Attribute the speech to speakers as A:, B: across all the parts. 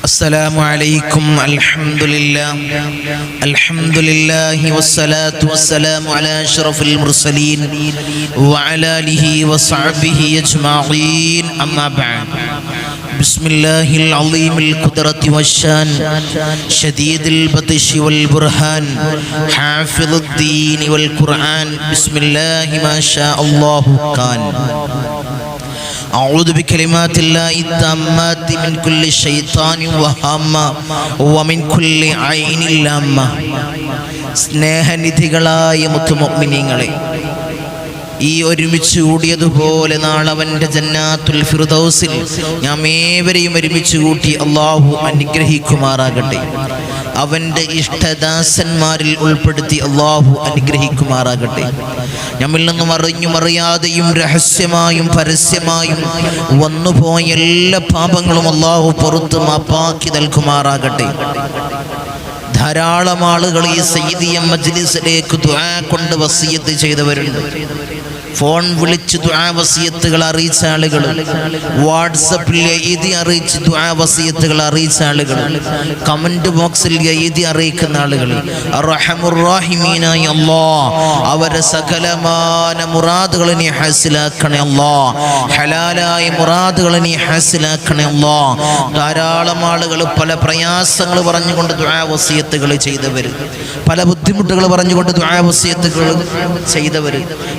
A: السلام عليكم. الحمد لله والصلاة والسلام على أشرف المرسلين وعلى آله وصحبه أجمعين. أما بعد. بسم الله العظيم القدرة والشان شديد البطش والبرهان حافظ الدين والقرآن. بسم الله ما شاء الله كان. أعوذ بكلمات الله التامات من كل شيطان وهامة ومن كل عين لامة. സ്നേഹനിധികളായ മുത്തുമുഅ്മിനീങ്ങളെ, ഈ ഒരുമിച്ച് കൂടിയതുപോലെ നാളെ അവൻ്റെ ജന്നാത്തുൽ ഫിർദൗസിൽ നാം ഏവരെയും ഒരുമിച്ച് കൂട്ടി അള്ളാഹു അനുഗ്രഹിക്കുമാറാകട്ടെ. അവൻ്റെ ഇഷ്ടദാസന്മാരിൽ ഉൾപ്പെടുത്തി അള്ളാഹു അനുഗ്രഹിക്കുമാറാകട്ടെ. നമ്മിൽ നിന്നും അറിഞ്ഞും അറിയാതെയും രഹസ്യമായും പരസ്യമായും വന്നുപോയ എല്ലാ പാപങ്ങളും അള്ളാഹു പുറത്ത് മാപ്പാക്കി നൽകുമാറാകട്ടെ. ധാരാളം ആളുകൾ ഈ സയ്യിദിയ മജ്ലിസിലേക്ക് ദുആ കൊണ്ട് വസിയത്ത് ചെയ്തവരുണ്ട്. ഫോൺ വിളിച്ച് ദുആ വസിയത്തുകൾ അറിയിച്ച ആളുകൾ, വാട്സപ്പിൽ എഴുതി അറിയിച്ച് ദുആ വസിയത്തുകൾ അറിയിച്ച ആളുകൾ, കമന്റ് ബോക്സിൽ എഴുതി അറിയിക്കുന്ന ആളുകൾ. അർഹമുർ റഹീമീനായ അല്ലാഹ് അവരെ സകലമാന മുറാദുകളെ നീ ഹാസിലാക്കണേ അല്ലാഹ്. ഹലാലായ മുറാദുകളെ നീ ഹാസിലാക്കണേ അല്ലാഹ്. ധാരാളം ആളുകൾ പല പ്രയാസങ്ങൾ പറഞ്ഞുകൊണ്ട് ദുആ വസിയത്തുകൾ ചെയ്തവർ, പല ബുദ്ധിമുട്ടുകൾ പറഞ്ഞുകൊണ്ട് ദുആ വസിയത്തുകൾ ചെയ്തവർ,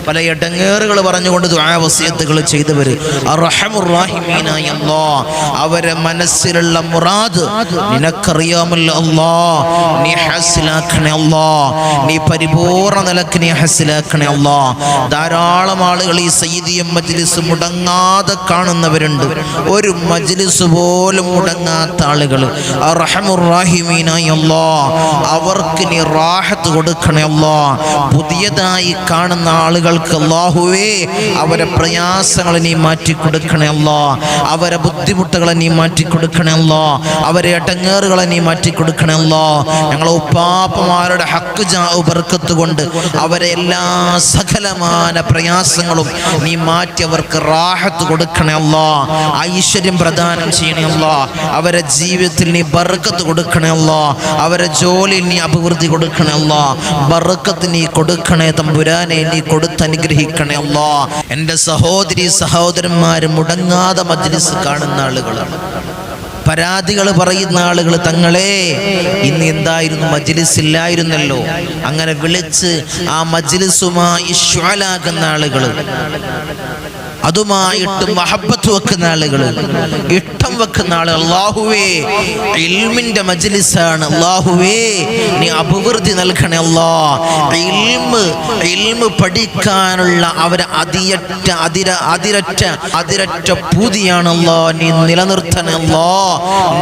A: പല ഏറുകൾ പറഞ്ഞുകൊണ്ട് ദുആ വസിയത്തുകൾ ചെയ്തവർ. അർഹമുർ റഹീമീനായ അല്ലാഹ് അവരെ മനസ്സിലുള്ള മുറാദ് നിനക്കറിയാമല്ലോ അല്ലാഹ്, നീ ഹാസിലാക്കണേ അല്ലാഹ്. നീ പരിപൂർണ്ണ നിലക്ക് നീ ഹാസിലാക്കണേ അല്ലാഹ്. ധാരാളം ആളുകൾ ഈ സയ്യിദിയ മജ്ലിസ് മുടങ്ങാതെ കാണുന്നവരുണ്ട്, ഒരു മജ്ലിസ് പോലും മുടങ്ങാത്ത ആളുകൾ. അർഹമുർ റഹീമീനായ അല്ലാഹ് അവർക്ക് നീ റാഹത്ത് കൊടുക്കണേ അല്ലാഹ്. പുതിയതായി കാണുന്ന ആളുകൾക്ക് അല്ലാഹുവേ അവരെ പ്രയാസങ്ങളെ നീ മാറ്റിക്കൊടുക്കണേ അല്ലാഹ്. അവരെ ബുദ്ധിമുട്ടുകളെ നീ മാറ്റിക്കൊടുക്കണേ അല്ലാഹ്. അവരെ ഇടങ്ങേറുകളെ നീ മാറ്റിക്കൊടുക്കണേ അല്ലാഹ്. ഞങ്ങളെ ഉപ്പാപ്പമാരുടെ ഹക്ക് ജാഉ ബർക്കത്ത് കൊണ്ട് അവരെ എല്ലാ സകലമാന പ്രയാസങ്ങളും നീ മാറ്റി അവർക്ക് റാഹത്ത് കൊടുക്കണേ അല്ലാഹ്. ഐശ്വര്യം പ്രദാനം ചെയ്യണേ അല്ലാഹ്. അവരെ ജീവിതത്തിൽ നീ ബർക്കത്ത് കൊടുക്കണേ അല്ലാഹ്. അവരെ ജോലിയിൽ നീ അഭിവൃദ്ധി കൊടുക്കണേ അല്ലാഹ്. ബർക്കത്ത് നീ കൊടുക്കണേ തമ്പുരാനെ, നീ കൊടുത്തനുഗ്രഹിക്കണേ അല്ലാഹ്. എൻ്റെ സഹോദരി സഹോദരന്മാര് മുടങ്ങാതെ മജ്ലിസ് കാണുന്ന ആളുകൾ, പരാതികൾ പറയുന്ന ആളുകൾ, തങ്ങളെ ഇന്ന് എന്തായിരുന്നു മജ്ലിസ് ഇല്ലായിരുന്നല്ലോ, അങ്ങനെ വിളിച്ച് ആ മജ്ലിസുമായി ഇശ്വാലാകുന്ന ആളുകൾ, അതുമായിട്ട് മഹബത്ത് വെക്കുന്ന ആളുകൾ, ഇഷ്ടം വെക്കുന്ന ആളുകൾ. അല്ലാഹുവേ ഇൽമിന്റെ മജ്ലിസാണ്, അല്ലാഹുവേ നീ അഭിവൃദ്ധി നൽകണേ അല്ലാഹ്. ഇൽമ് പഠിക്കാനുള്ള അവരെ അതിരറ്റ പൂതിയാണ് അല്ലാഹ്. നീ നിലനിർത്തണേ അല്ലാഹ്,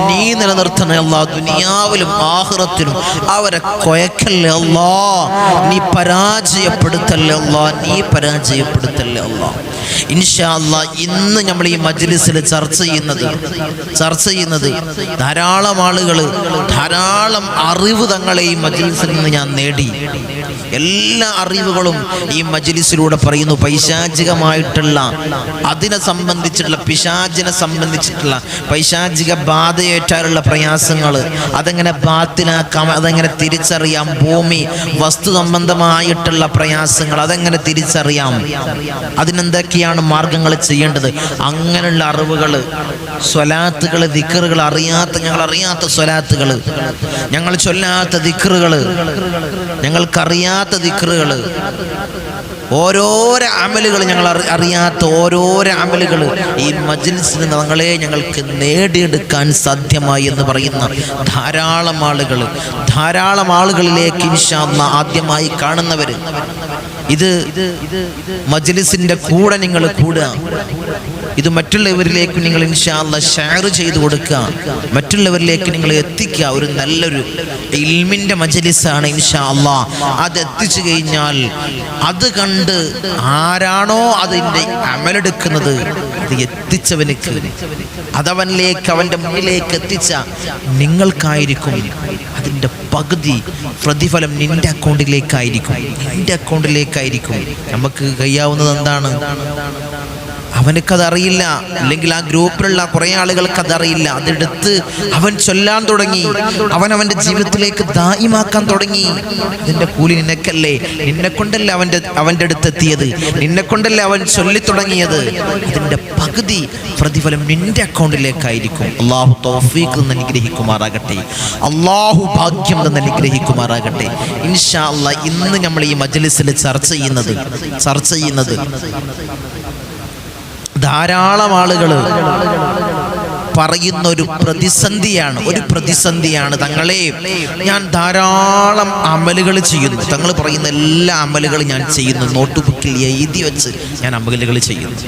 A: നീ നിലനിർത്തണേ അല്ലാഹ്. ദുനിയാവിലും ആഖിറത്തിലും അവരെ കൊയക്കല്ലേ അല്ലാഹ്. നീ പരാജയപ്പെടുത്തല്ലേ അല്ലാഹ്, നീ പരാജയപ്പെടുത്തല്ലേ അല്ലാഹ്. ഇൻഷാ അല്ലാഹ് ഇന്ന് നമ്മൾ ഈ മജ്ലിസിൽ ചർച്ച ചെയ്യുന്നത് ധാരാളം ആളുകൾ ധാരാളം അറിവ് തങ്ങളെ ഈ മജ്ലിസിൽ നിന്ന് ഞാൻ നേടി. എല്ലാ അറിവുകളും ഈ മജ്ലിസിലൂടെ പറയുന്നു. പൈശാചികമായിട്ടുള്ള അതിനെ സംബന്ധിച്ചിട്ടുള്ള പിശാചിനെ സംബന്ധിച്ചിട്ടുള്ള പൈശാചിക ബാധയേറ്റാലുള്ള പ്രയാസങ്ങൾ, അതെങ്ങനെ ബാത്തിലാക്കാം, അതെങ്ങനെ തിരിച്ചറിയാം, ഭൂമി വസ്തു സംബന്ധമായിട്ടുള്ള പ്രയാസങ്ങൾ അതെങ്ങനെ തിരിച്ചറിയാം, അതിനെന്തൊക്കെയാണ് മാർഗങ്ങൾ ചെയ്യേണ്ടത്, അങ്ങനെയുള്ള അറിവുകൾ, സ്വലാത്തുകൾ, ദിക്റുകൾ, ഞങ്ങൾ അറിയാത്ത സ്വലാത്തുകൾ, ഞങ്ങൾ ചൊല്ലാത്ത ദിക്റുകൾ, ഞങ്ങൾക്കറിയാത്ത ദിക്റുകൾ, ഓരോരോ അമലുകൾ, ഞങ്ങൾ അറിയാത്ത ഓരോരോ അമലുകൾ ഈ മജ്ലിസിൽ നിന്ന് ഞങ്ങൾക്ക് നേടിയെടുക്കാൻ സാധ്യമായി എന്ന് പറയുന്ന ധാരാളം ആളുകളിലേക്ക് ഇൻഷാ അല്ലാഹ് ആദ്യമായി കാണുന്നവർ ഇത് മജ്ലിസിന്റെ കൂടെ നിങ്ങൾ കൂടുക, ഇത് മറ്റുള്ളവരിലേക്ക് നിങ്ങൾ ഇൻഷാ അല്ലാഹ് ഷെയർ ചെയ്തു കൊടുക്കുക, മറ്റുള്ളവരിലേക്ക് നിങ്ങൾ എത്തിക്കുക. ഒരു നല്ലൊരു ഇൽമിന്റെ മജ്ലിസാണ് ഇൻഷാ അല്ലാഹ്. അത് എത്തിച്ചു കഴിഞ്ഞാൽ അത് കണ്ട് ആരാണോ അതിൻ്റെ അമലെടുക്കുന്നത് അത് എത്തിച്ചവനിക്ക്, അതവനിലേക്ക്, അവൻ്റെ മുന്നിലേക്ക് എത്തിച്ച നിങ്ങൾക്കായിരിക്കും അതിൻ്റെ പകുതി പ്രതിഫലം നിന്റെ അക്കൗണ്ടിലേക്കായിരിക്കും, നിന്റെ അക്കൗണ്ടിലേക്കായിരിക്കും. നമുക്ക് കഴിയാവുന്നത് എന്താണ്? അവനക്കതറിയില്ല, അല്ലെങ്കിൽ ആ ഗ്രൂപ്പിലുള്ള കുറേ ആളുകൾക്ക് അതറിയില്ല. അതെടുത്ത് അവൻ ചൊല്ലാൻ തുടങ്ങി, അവൻ്റെ ജീവിതത്തിലേക്ക് ദായിമാക്കാൻ തുടങ്ങി. ഇതിൻ്റെ കൂലി നിനക്കല്ലേ, നിന്നെ കൊണ്ടല്ലേ അവൻ്റെ അടുത്തെത്തിയത്, നിന്നെ കൊണ്ടല്ലേ അവൻ ചൊല്ലിത്തുടങ്ങിയത്. അതിൻ്റെ പകുതി പ്രതിഫലം നിന്റെ അക്കൗണ്ടിലേക്കായിരിക്കും. അള്ളാഹു തൗഫീഖ് എന്ന് അനുഗ്രഹിക്കുമാറാകട്ടെ, അള്ളാഹു ഭാഗ്യം എന്ന് അനുഗ്രഹിക്കുമാറാകട്ടെ. ഇൻഷാ അല്ലാഹ് ഇന്ന് നമ്മൾ ഈ മജ്ലിസിൽ ചർച്ച ചെയ്യുന്നത് ധാരാളം ആളുകൾ പറയുന്ന ഒരു പ്രതിസന്ധിയാണ്. തങ്ങളെ, ഞാൻ ധാരാളം അമലുകൾ ചെയ്യുന്നു, തങ്ങൾ പറയുന്ന എല്ലാ അമലുകളും ഞാൻ ചെയ്യുന്നു, നോട്ട് ബുക്കിൽ എഴുതി വെച്ച് ഞാൻ അമലുകൾ ചെയ്യുന്നു,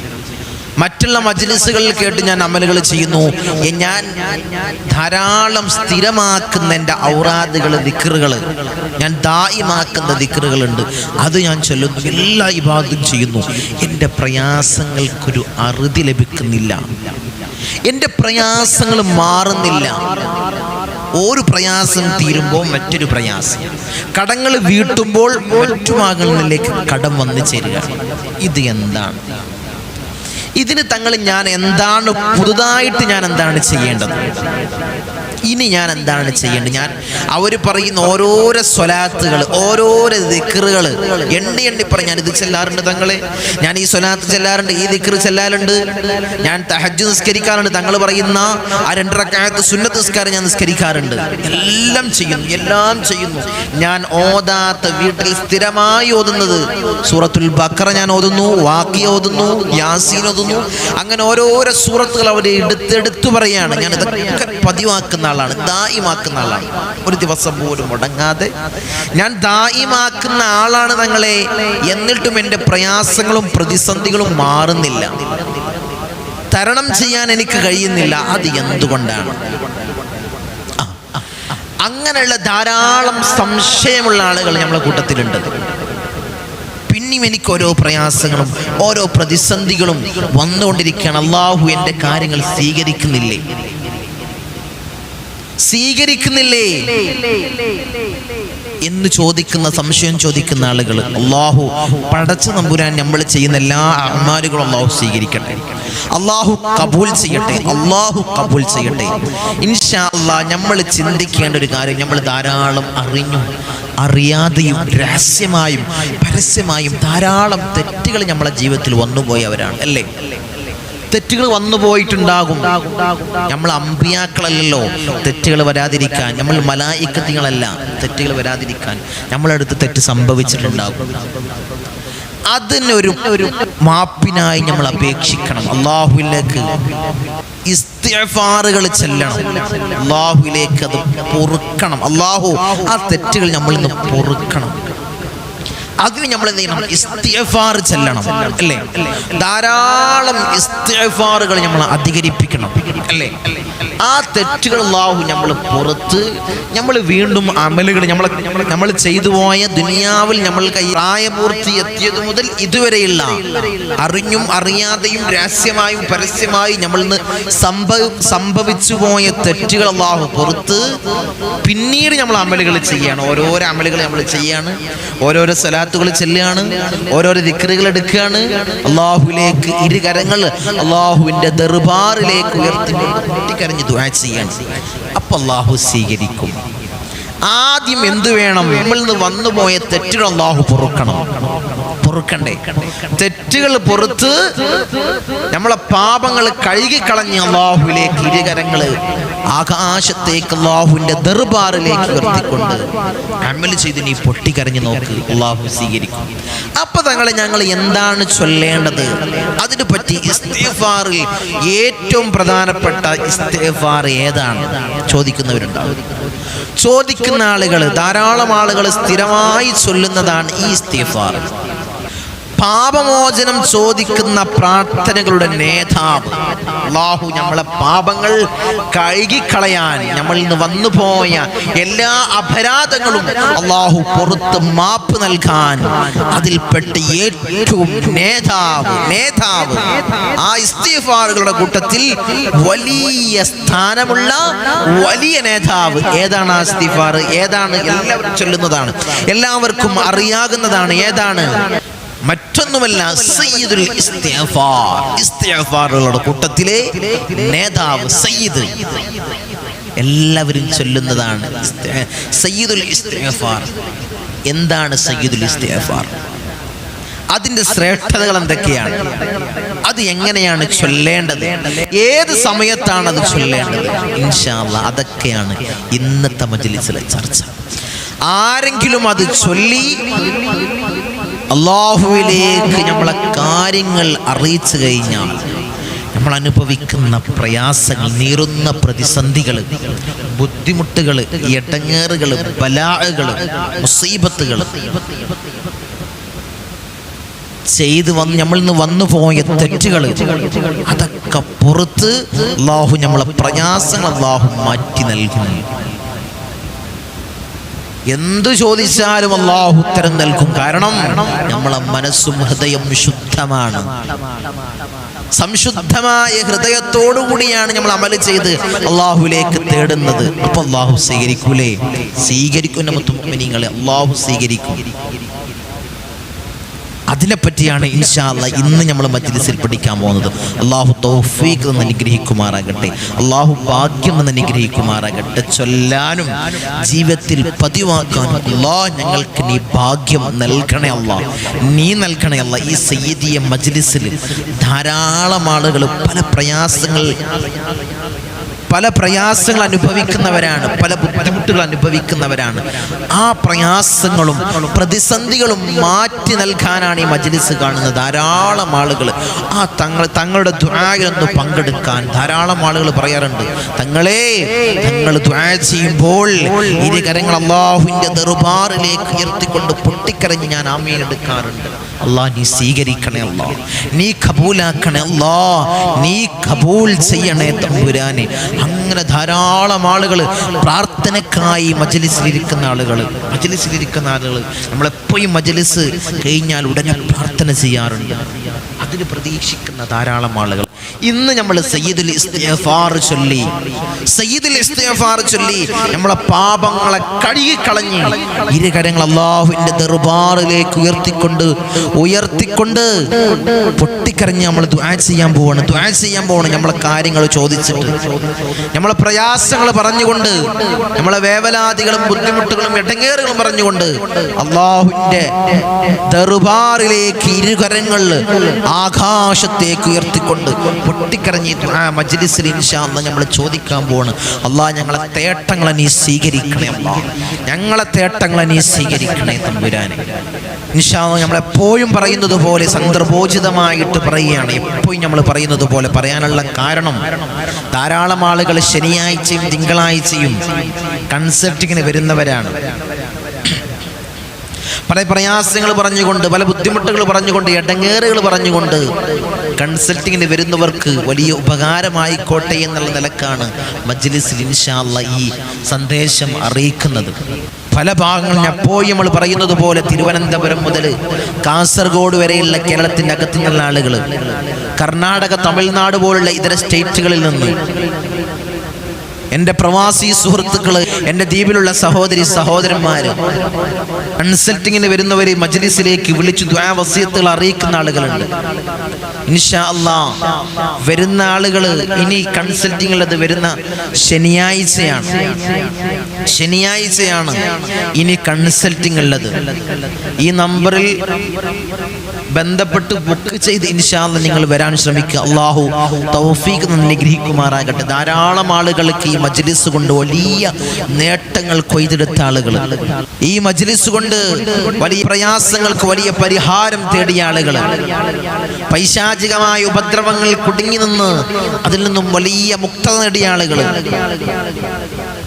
A: മറ്റുള്ള മജ്ലിസുകളിൽ കേട്ട് ഞാൻ അമലുകൾ ചെയ്യുന്നു, ഞാൻ ധാരാളം സ്ഥിരമാക്കുന്ന എൻ്റെ ഔറാദുകൾ, ദിക്റുകൾ, ഞാൻ ദായിമാക്കുന്ന ദിക്റുകളുണ്ട്, അത് ഞാൻ ചൊല്ലുന്നു, എല്ലാ ഇബാദത്തും ചെയ്യുന്നു. എൻ്റെ പ്രയാസങ്ങൾക്കൊരു അറുതി ലഭിക്കുന്നില്ല, എൻ്റെ പ്രയാസങ്ങൾ മാറുന്നില്ല. ഒരു പ്രയാസം തീരുമ്പോൾ മറ്റൊരു പ്രയാസം, കടങ്ങൾ വീട്ടുമ്പോൾ മറ്റു ഭാഗങ്ങളിലേക്ക് കടം വന്നു ചേരുക. ഇത് എന്താണ്? ഇതിന് തങ്ങൾ പുതുതായിട്ട് ഞാൻ എന്താണ് ചെയ്യേണ്ടത്? ഇനി ഞാൻ എന്താണ് ചെയ്യേണ്ടത്? അവർ പറയുന്ന ഓരോരോ സ്വലാത്തുകൾ, ഓരോരോ ദിക്റുകൾ എണ്ണി പറഞ്ഞ് ഞാൻ ഇത് ചെല്ലാറുണ്ട് തങ്ങളെ, ഞാൻ ഈ സ്വലാത്ത് ചെല്ലാറുണ്ട്, ഈ ദിക്റ് ചെല്ലാറുണ്ട്, ഞാൻ തഹജ്ജുദ് നിസ്കരിക്കാറുണ്ട്, തങ്ങൾ പറയുന്ന ആ 2 റക്അത്ത് സുന്നത്ത് നിസ്കാരം ഞാൻ നിസ്കരിക്കാറുണ്ട്, എല്ലാം ചെയ്യുന്നു. ഞാൻ ഓതാത്ത, വീട്ടിൽ സ്ഥിരമായി ഓതുന്നത് സൂറത്തുൽ ബഖറ ഞാൻ ഓതുന്നു, വാഖിയ ഓതുന്നു, യാസീൻ ഓതുന്നു, അങ്ങനെ ഓരോരോ സൂറത്തുകൾ അവർ എടുത്തു പറയാണ്. ഞാൻ ഇതൊക്കെ പതിവാക്കുന്ന ആളാണ്, ദായിമാക്കുന്ന ആളാണ്, ഒരു ദിവസം പോലും മുടങ്ങാതെ ഞാൻ ദായിമാക്കുന്ന ആളാണ് തങ്ങളെ. എന്നിട്ടും എൻ്റെ പ്രയാസങ്ങളും പ്രതിസന്ധികളും മാറുന്നില്ല, തരണം ചെയ്യാൻ എനിക്ക് കഴിയുന്നില്ല. അത് എന്തുകൊണ്ടാണ്? അങ്ങനെയുള്ള ധാരാളം സംശയമുള്ള ആളുകൾ നമ്മളെ കൂട്ടത്തിലുണ്ട്. പിന്നെയും എനിക്ക് ഓരോ പ്രയാസങ്ങളും ഓരോ പ്രതിസന്ധികളും വന്നുകൊണ്ടിരിക്കുകയാണ്. അള്ളാഹു എൻ്റെ കാര്യങ്ങൾ സ്വീകരിക്കുന്നില്ലേ എന്ന് സംശയം ചോദിക്കുന്ന ആളുകൾ, അള്ളാഹു പടച്ച തമ്പുരാൻ നമ്മൾ ചെയ്യുന്ന എല്ലാ അഅ്മാലുകളും അള്ളാഹു സ്വീകരിക്കട്ടെ, അള്ളാഹു കബൂൽ ചെയ്യട്ടെ. ഇൻഷാ അല്ലാഹ് നമ്മൾ ചിന്തിക്കേണ്ട ഒരു കാര്യം, നമ്മൾ ധാരാളം അറിയാതെയും രഹസ്യമായും പരസ്യമായും ധാരാളം തെറ്റുകൾ നമ്മളെ ജീവിതത്തിൽ വന്നുപോയവരാണ്, അല്ലേ? തെറ്റുകൾ വന്നു പോയിട്ടുണ്ടാകും. നമ്മൾ അമ്പിയാക്കളല്ലല്ലോ തെറ്റുകൾ വരാതിരിക്കാൻ, നമ്മൾ മലായിക്കത്തുകളല്ല തെറ്റുകൾ വരാതിരിക്കാൻ. നമ്മളടുത്ത് തെറ്റ് സംഭവിച്ചിട്ടുണ്ടാകും. അതിനൊരു മാപ്പിനായി നമ്മൾ അപേക്ഷിക്കണം, അള്ളാഹുവിലേക്ക് ഇസ്തിഗ്ഫാറുകൾ ചെല്ലണം, അള്ളാഹുവിലേക്ക് അത് പൊറുക്കണം. അള്ളാഹു ആ തെറ്റുകൾ നമ്മളിൽ നിന്ന് പൊറുക്കണം. അതിന് നമ്മൾ എന്ത് ചെയ്യണം? ഇസ്തിഗ്ഫാർ ചെല്ലണം, അല്ലേ? ധാരാളം ഇസ്തിഗ്ഫാറുകൾ നമ്മൾ അധികരിപ്പിക്കണം, അല്ലേ? ആ തെറ്റുകൾ അല്ലാഹു നമ്മൾ പുറത്ത്, നമ്മൾ വീണ്ടും അമലുകൾ നമ്മൾ ചെയ്തു പോയ ദുനിയാവിൽ നമ്മൾ പ്രായപൂർത്തി എത്തിയത് മുതൽ ഇതുവരെയുള്ള അറിഞ്ഞും അറിയാതെയും രഹസ്യമായും പരസ്യമായും നമ്മളിൽ നിന്ന് സംഭവിച്ചു പോയ തെറ്റുകൾ അല്ലാഹു പുറത്ത് പിന്നീട് നമ്മൾ അമലുകൾ ചെയ്യാണ്. ഓരോരോ അമലുകൾ നമ്മൾ ചെയ്യാണ്, ഓരോരോ സ്വലാത്തുകൾ ചെല്ലുകയാണ്, ഓരോരോ ദിക്റുകൾ എടുക്കുകയാണ്. അല്ലാഹുവിലേക്ക് ഇരുകരങ്ങൾ അല്ലാഹുവിൻ്റെ ദർബാറിലേക്ക് ഉയർത്തി ദുആ ചെയ്യണം. അപ്പോൾ അല്ലാഹു സ്വീകരിക്കും. ആദ്യം എന്തു വേണം? നമ്മളിൽ നിന്ന് വന്നുപോയ തെറ്റുകൾ അല്ലാഹു പൊറുക്കണ്ടേ? തെറ്റുകൾ പൊറുത്ത് നമ്മളെ പാപങ്ങൾ കഴുകിക്കളഞ്ഞ് അല്ലാഹുവിലേക്ക് ഇരുകരങ്ങൾ ആകാശത്തേക്ക് അല്ലാഹുവിൻ്റെ ദർബാറിലേക്ക് ഉയർത്തിക്കൊണ്ട് അമൽ ചെയ്ത് നീ പൊട്ടിക്കരഞ്ഞു നോക്ക്, അല്ലാഹു സ്വീകരിക്കും. അപ്പൊ തങ്ങളെ ഞങ്ങൾ എന്താണ് ചൊല്ലേണ്ടത്? അതിനെ പറ്റി ഇസ്തിഗ്ഫാറിൽ ഏറ്റവും പ്രധാനപ്പെട്ട ഇസ്തിഗ്ഫാർ ഏതാണ് ചോദിക്കുന്നവരുണ്ടാവും. ചോദിക്കുന്ന ആളുകൾ, ധാരാളം ആളുകൾ സ്ഥിരമായി ചൊല്ലുന്നതാണ് ഈ ഇസ്തിഗ്ഫാർ. പാപമോചനം ചോദിക്കുന്ന പ്രാർത്ഥനകളുടെ നേതാവ് അല്ലാഹു നമ്മളെ പാപങ്ങൾ കഴുകിക്കളയാൻ, നമ്മളിൽ നിന്ന് വന്നുപോയ എല്ലാ അപരാധങ്ങളും അല്ലാഹു പുറത്ത് മാപ്പ് നൽകാൻ അതിൽപ്പെട്ട് ഏറ്റവും നേതാവ് ആ ഇസ്തിഗ്ഫാറുകളുടെ കൂട്ടത്തിൽ വലിയ സ്ഥാനമുള്ള വലിയ നേതാവ് ഏതാണ്? ആ ഇസ്തിഗ്ഫാർ ഏതാണ്? എല്ലാവരും ചൊല്ലുന്നതാണ്, എല്ലാവർക്കും അറിയാവുന്നതാണ്. ഏതാണ്? മറ്റൊന്നുമല്ല, സയ്യിദുൽ ഇസ്തിഗ്ഫാർ. ഇസ്തിഗ്ഫാറുകളുടെ കൂട്ടത്തിലെ നേതാവ് സയ്യിദ്, എല്ലാവരും ചൊല്ലുന്നതാണ് സയ്യിദുൽ ഇസ്തിഗ്ഫാർ. എന്താണ് സയ്യിദുൽ ഇസ്തിഗ്ഫാർ? അതിൻ്റെ ശ്രേഷ്ഠതകൾ എന്തൊക്കെയാണ്? അത് എങ്ങനെയാണ് ചൊല്ലേണ്ടത്? ഏത് സമയത്താണ് അത് ചൊല്ലേണ്ടത്? ഇൻഷാ അല്ലാഹ് അതൊക്കെയാണ് ഇന്നത്തെ മജ്‌ലിസിലെ ചർച്ച. ആരെങ്കിലും അത് ചൊല്ലി അല്ലാഹുവിലേക്ക് നമ്മളെ കാര്യങ്ങൾ അറിയിച്ചു കഴിഞ്ഞാൽ നമ്മൾ അനുഭവിക്കുന്ന പ്രയാസങ്ങൾ, നീറുന്ന പ്രതിസന്ധികൾ, ബുദ്ധിമുട്ടുകൾ, എടങ്ങേറുകൾ, ബലാഅകൾ, മുസീബത്തുകൾ ചെയ്ത് നമ്മളിൽ നിന്ന് വന്നുപോയ തെറ്റുകൾ, അതൊക്കെ പുറത്ത് അല്ലാഹു നമ്മളെ പ്രയാസങ്ങൾ അല്ലാഹു മാറ്റി നൽകും. എന്തു ചോദിച്ചാലും അല്ലാഹു ഉത്തരം നൽകും. കാരണം നമ്മളെ മനസ്സും ഹൃദയം ശുദ്ധമാണ്. സംശുദ്ധമായ ഹൃദയത്തോടു കൂടിയാണ് നമ്മൾ അമല് ചെയ്ത് അല്ലാഹുവിലേക്ക് തേടുന്നത്. അപ്പൊ അല്ലാഹു സ്വീകരിക്കൂലേ? സ്വീകരിക്കും. മുഅ്മിനീങ്ങളെ അല്ലാഹു സ്വീകരിക്കും. അതിനെപ്പറ്റിയാണ് ഇൻഷാ അല്ലാഹ് ഇന്ന് നമ്മൾ മജ്‌ലിസിൽ പഠിക്കാൻ പോകുന്നത്. അല്ലാഹു തൗഫീഖ് തന്ന് അനുഗ്രഹിക്കുമാറാകട്ടെ. അല്ലാഹു ഭാഗ്യം തന്ന് അനുഗ്രഹിക്കുമാറാകട്ടെ. ചൊല്ലാനും ജീവിതത്തിൽ പതിവാക്കാനും അല്ലാഹ് ഞങ്ങൾക്ക് നീ ഭാഗ്യം നൽകണേ അല്ലാഹ്, നീ നൽകണേ അല്ലാഹ്. ഈ സയ്യിദിയ മജ്‌ലിസിൽ ധാരാളം ആളുകൾ പല പ്രയാസങ്ങൾ അനുഭവിക്കുന്നവരാണ്, പല ബുദ്ധിമുട്ടുകൾ അനുഭവിക്കുന്നവരാണ്. ആ പ്രയാസങ്ങളും പ്രതിസന്ധികളും മാറ്റി നൽകാനാണ് ഈ മജ്‌ലിസ് കാണുന്നത്. ധാരാളം ആളുകൾ തങ്ങളുടെ ദുആയിലൊന്ന് പങ്കെടുക്കാൻ ധാരാളം ആളുകൾ പറയാറുണ്ട്, തങ്ങൾ ദുആ ചെയ്യുമ്പോൾ ഇരു കരങ്ങൾ അല്ലാഹുവിൻ്റെ ദർബാറിലേക്ക് ഉയർത്തിക്കൊണ്ട് പൊട്ടിക്കരഞ്ഞ് ഞാൻ ആമീൻ എടുക്കാറുണ്ട്. അല്ലാഹ് നീ സ്വീകരിക്കണേ അല്ലാഹ്, നീ കബൂലാക്കണേ അല്ലാഹ്, നീ കബൂൽ ചെയ്യണേ തമ്പുരാനെ. അങ്ങനെ ധാരാളം ആളുകൾ പ്രാർത്ഥനക്കായി മജ്‌ലിസിലിരിക്കുന്ന ആളുകൾ നമ്മളെപ്പോഴും മജ്‌ലിസ് കഴിഞ്ഞാൽ ഉടനെ പ്രാർത്ഥന ചെയ്യാറുണ്ട്. അതിന് പ്രതീക്ഷിക്കുന്ന ധാരാളം ആളുകൾ. ഇന്ന് നമ്മൾ സയ്യിദുൽ ഇസ്തിഗ്ഫാർ ചൊല്ലി നമ്മളെ പാപങ്ങളെ കഴുകിക്കളഞ്ഞ് ഇരു കരങ്ങൾ അല്ലാഹുവിൻ്റെ ദർബാറിലേക്ക് ഉയർത്തിക്കൊണ്ട് പൊട്ടിക്കരഞ്ഞ് നമ്മൾ ദുആ ചെയ്യാൻ പോവാണ്. നമ്മളെ കാര്യങ്ങൾ ചോദിച്ചിട്ട്, നമ്മളെ പ്രയാസങ്ങൾ പറഞ്ഞുകൊണ്ട്, നമ്മളെ വേവലാതികളും ബുദ്ധിമുട്ടുകളും എടങ്ങേറുകളും പറഞ്ഞുകൊണ്ട് അല്ലാഹുവിൻ്റെ ദർബാറിലേക്ക് ഇരുകരങ്ങളിൽ ആകാശത്തേക്ക് ഉയർത്തിക്കൊണ്ട് പൊട്ടിക്കരഞ്ഞ് മജ്‌ലിസിൽ ഇൻഷാ അല്ലാഹ് നമ്മൾ ചോദിക്കാൻ പോവാണ്. അല്ലാഹ് ഞങ്ങളെ തേട്ടങ്ങളെ നീ സ്വീകരിക്കണേ അല്ലാഹ്, ഞങ്ങളെ തേട്ടങ്ങളെ നീ സ്വീകരിക്കണേ തമ്പുരാനെ. ഇൻഷാ അല്ലാഹ് നമ്മളെപ്പോഴും പറയുന്നത് പോലെ സന്ദർഭോചിതമായിട്ട് പറയുകയാണ്. എപ്പോഴും നമ്മൾ പറയുന്നത് പോലെ പറയാനുള്ള കാരണം, ധാരാളം ആളുകൾ ശനിയാഴ്ചയും തിങ്കളാഴ്ചയും കൺസൾട്ടിങ്ങിന് വരുന്നവരാണ്. പല പ്രയാസങ്ങൾ പറഞ്ഞുകൊണ്ട്, പല ബുദ്ധിമുട്ടുകൾ പറഞ്ഞുകൊണ്ട്, എടങ്ങേറുകൾ പറഞ്ഞുകൊണ്ട് കൺസൾട്ടിങ്ങിന് വരുന്നവർക്ക് വലിയ ഉപകാരമായിക്കോട്ടെ എന്നുള്ള നിലക്കാണ് മജ്‌ലിസിൽ ഇൻഷാ അല്ലാഹ് ഈ സന്ദേശം അറിയിക്കുന്നത്. പല ഭാഗങ്ങളും എപ്പോഴും നമ്മൾ പറയുന്നത് പോലെ തിരുവനന്തപുരം മുതൽ കാസർഗോഡ് വരെയുള്ള കേരളത്തിൻ്റെ അകത്തുള്ള ആളുകൾ, കർണാടക, തമിഴ്നാട് പോലുള്ള ഇതര സ്റ്റേറ്റുകളിൽ നിന്ന് എൻ്റെ പ്രവാസി സുഹൃത്തുക്കൾ, എൻ്റെ ദ്വീപിലുള്ള സഹോദരന്മാർ, കൺസൾട്ടിങ്ങിന് വരുന്നവർ മജ്‌ലിസിലേക്ക് വിളിച്ചു ദുആ വസിയത്തുകൾ അറിയിക്കുന്ന ആളുകളുണ്ട്. ഇൻഷാ അല്ലാഹ് വരുന്ന ആളുകൾ ഇനി കൺസൾട്ടിങ്ങിലത് വരുന്ന ശനിയാഴ്ചയാണ് ഇനി കൺസൾട്ടിംഗ് ഉള്ളത്. ഈ നമ്പറിൽ ബന്ധപ്പെട്ട് ബുക്ക് ചെയ്ത് ഇൻഷാ അല്ലാഹ് നിങ്ങൾ വരാൻ ശ്രമിക്കുക. അല്ലാഹു തൗഫീഖ് അനുഗ്രഹിക്കുമാറാകട്ടെ. ധാരാളം ആളുകൾക്ക് ഈ മജ്‌ലിസ് കൊണ്ട് വലിയ നേട്ടങ്ങൾ കൊയ്തെടുത്ത ആളുകൾ, ഈ മജ്‌ലിസ് കൊണ്ട് വലിയ പ്രയാസങ്ങൾക്ക് വലിയ പരിഹാരം തേടിയ ആളുകൾ, പൈശാചികമായ ഉപദ്രവങ്ങൾ കുടുങ്ങി നിന്ന് അതിൽ നിന്നും വലിയ മുക്തത നേടിയ ആളുകൾ,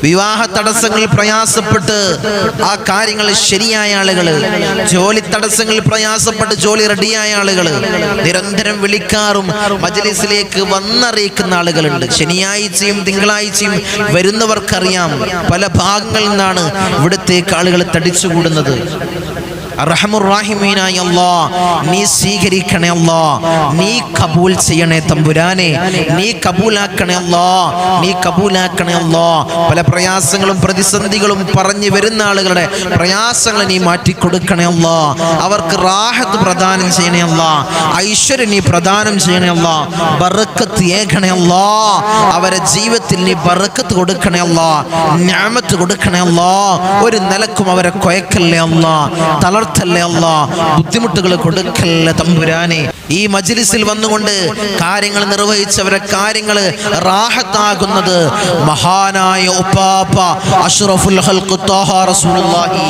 A: വിവാഹ തടസ്സങ്ങളിൽ പ്രയാസപ്പെട്ട് ആ കാര്യങ്ങൾ ശരിയായ ആളുകൾ, ജോലി തടസ്സങ്ങളിൽ പ്രയാസപ്പെട്ട് ജോലി റെഡിയായ ആളുകൾ, നിരന്തരം വിളിക്കാറും മജ്‌ലിസിലേക്ക് വന്നറിയിക്കുന്ന ആളുകളുണ്ട്. ശനിയാഴ്ചയും തിങ്കളാഴ്ചയും വരുന്നവർക്കറിയാം പല ഭാഗങ്ങളിൽ നിന്നാണ് ഇവിടത്തേക്ക് ആളുകൾ തടിച്ചുകൂടുന്നത്. റഹ്മുർ-റഹീമീനായ അല്ലാഹ്, നീ സ്വീകരിക്കണേ അല്ലാഹ്, നീ കബൂൽ ചെയ്യണേ തമ്പുരാനെ, നീ കബൂലാക്കണേ അല്ലാഹ്, നീ കബൂലാക്കണേ അല്ലാഹ്. പല പ്രയാസങ്ങളും പ്രതിസന്ധികളും പറഞ്ഞു വരുന്ന ആളുകളുടെ പ്രയാസങ്ങൾ നീ മാറ്റിക്കൊടുക്കണേ അല്ലാഹ്. അവർക്ക് റാഹത്ത് പ്രദാനം ചെയ്യണേ അല്ലാഹ്, ഐശ്വര്യം നീ പ്രദാനം ചെയ്യണേ അല്ലാഹ്, ബറക്കത്ത് ഏകണേ അല്ലാഹ്. അവരുടെ ജീവിതത്തിൽ നീ ബറക്കത്ത് കൊടുക്കണേ അല്ലാഹ്, നിഅമത്ത് കൊടുക്കണേ അല്ലാഹ്. ഒരു നിലക്കും അവരെ കൊയക്കല്ലേ അല്ലാഹ്, തളർത്തല്ലേ അല്ലാഹ്, ബുദ്ധിമുട്ടുകൾ കൊടുക്കല്ലേ തമ്പുരാനെ. ഈ മജ്‌ലിസിൽ വന്നുകൊണ്ട് കാര്യങ്ങൾ നിർവഹിച്ചവരെ കാര്യങ്ങൾ റാഹത്താകുന്നത് മഹാനായ ഉപ്പാപ്പ അഷ്റഫുൽ ഖൽഖ് ത്വാഹ റസൂലുള്ളാഹി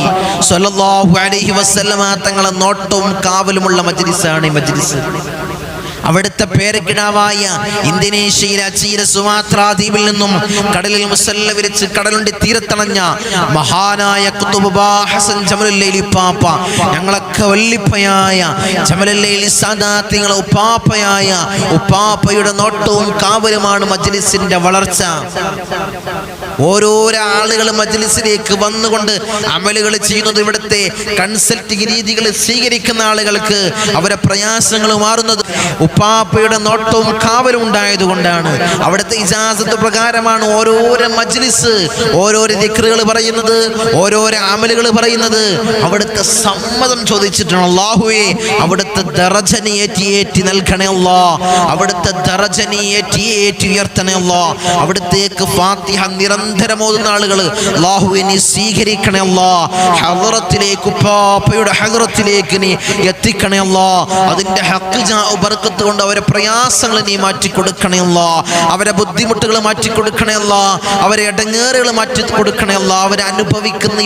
A: സ്വല്ലല്ലാഹു അലൈഹി വസല്ലമ തങ്ങളെ നോട്ടവും കാവലുമുള്ള മജ്‌ലിസാണ് ഈ മജ്‌ലിസ്. അവിടുത്തെ പേരക്കിടാവായ ഇന്തോനേഷ്യയിലെ അച്ചീര സുമാത്ര ദ്വീപിൽ നിന്നും കടലിൽ മുസല്ല വിരിച്ച് കടലുണ്ടി തീരത്തണഞ്ഞ മഹാനായ ഖുതുബ ഹസൻ ജമലുല്ലൈലി ഉപ്പാപ്പ, ഞങ്ങളൊക്കെ വല്ലിപ്പയായ ജമലുല്ലൈലി സാദാത്ത് നിങ്ങളെ ഉപ്പാപ്പയായ ഉപ്പാപ്പയുടെ നോട്ടവും കാവലുമാണ് മജ്‌ലിസിന്റെ വളർച്ച. ഓരോരോ ആളുകൾ മജ്‌ലിസിലേക്ക് വന്നുകൊണ്ട് അമലുകൾ ചെയ്യുന്നത്, ഇവിടുത്തെ കൺസൾട്ടിംഗ് രീതികൾ സ്വീകരിക്കുന്ന ആളുകൾക്ക് അവരെ പ്രയാസങ്ങൾ മാറുന്നത് ഉപ്പാപ്പയുടെ നോട്ടവും കാവലും ഉണ്ടായതുകൊണ്ടാണ്. അവിടുത്തെ ഇജാസത്ത് പ്രകാരമാണ് ഓരോരോ മജ്‌ലിസ്, ഓരോരോ ദിക്റുകൾ പറയുന്നത്, ഓരോരോ അമലുകൾ പറയുന്നത്. അവിടുത്തെ സമ്മതം ചോദിച്ചിട്ടാണ്. അല്ലാഹുവേ, അവിടുത്തെ ദറജ നീ ഏറ്റി നൽകണേ അല്ലാഹ്, അവിടുത്തെ ദറജ നീ ഏറ്റി ഉയർത്തണേ അല്ലാഹ്. അവിടുത്തേക്ക് ഫാത്തിഹ നിരന്തരം ഓതുന്ന ആളുകൾ അല്ലാഹുവേ നീ സ്വീകരിക്കണേ അല്ലാഹ്. ഹദ്റത്തിലേക്ക്, ഉപ്പാപ്പയുടെ ഹദ്റത്തിലേക്ക് നീ എത്തിക്കണേ അല്ലാഹ്. അതിന്റെ ഹഖ് ബർക്കത്ത് കൊണ്ട് അവരെ പ്രയാസങ്ങൾ നീ മാറ്റിക്കൊടുക്കണേ അല്ലാഹ്, അവരെ ബുദ്ധിമുട്ടുകൾ മാറ്റിക്കൊടുക്കണേ അല്ലാഹ്, അവരെ ഇടങ്ങേറുകൾ മാറ്റിക്കൊടുക്കണേ അല്ലാഹ്. അവരെ അനുഭവിക്കുന്ന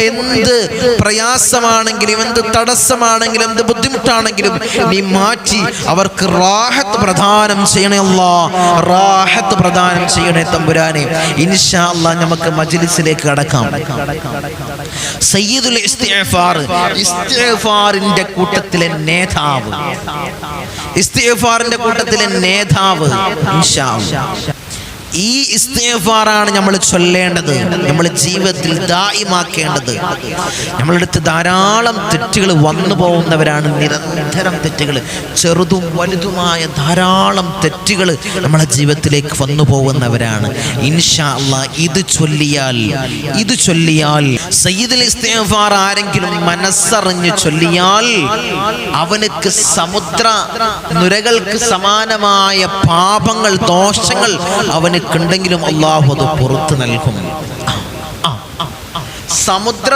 A: എന്ത് പ്രയാസമാണെങ്കിലും, എന്ത് തടസ്സമാണെങ്കിലും, എന്ത് ബുദ്ധിമുട്ടാണെങ്കിലും നീ മാറ്റി അവർക്ക് റാഹത്ത് പ്രദാനം ചെയ്യണേ അല്ലാഹ്, റാഹത്ത് പ്രദാനം ചെയ്യണേ തമ്പുരാനെ. ഇൻഷാ അല്ലാഹ് നമുക്ക് മജ്‌ലിസിലേക്ക് കടക്കാം. സയ്യിദുൽ ഇസ്തിഗ്ഫാർ, ഇസ്തിഗ്ഫാറിന്റെ കൂട്ടത്തിലെ നേതാവ്, ഇസ്തിഗ്ഫാറിന്റെ കൂട്ടത്തിലെ നേതാവ് ഇൻഷാ അല്ലാഹ്. ഈ ഇസ്തിഗ്ഫാറാണ് നമ്മൾ ചൊല്ലേണ്ടത്, നമ്മൾ ജീവിതത്തിൽ ദായിമാക്കേണ്ടത്. നമ്മളടുത്ത് ധാരാളം തെറ്റുകൾ വന്നു പോകുന്നവരാണ്, നിരന്തരം തെറ്റുകൾ, ചെറുതും വലുതുമായ ധാരാളം തെറ്റുകൾ നമ്മളെ ജീവിതത്തിലേക്ക് വന്നു പോകുന്നവരാണ്. ഇൻഷാ അല്ലാഹ് ഇത് ചൊല്ലിയാൽ സയ്യിദുൽ ഇസ്തിഗ്ഫാർ ആരെങ്കിലും മനസ്സറിഞ്ഞ് ചൊല്ലിയാൽ അവനക്ക് സമുദ്ര നുരകൾക്ക് സമാനമായ പാപങ്ങൾ, ദോഷങ്ങൾ അവന് ണ്ടെങ്കിലും അല്ലാഹു അത് പുറത്തു നൽകും. സമുദ്ര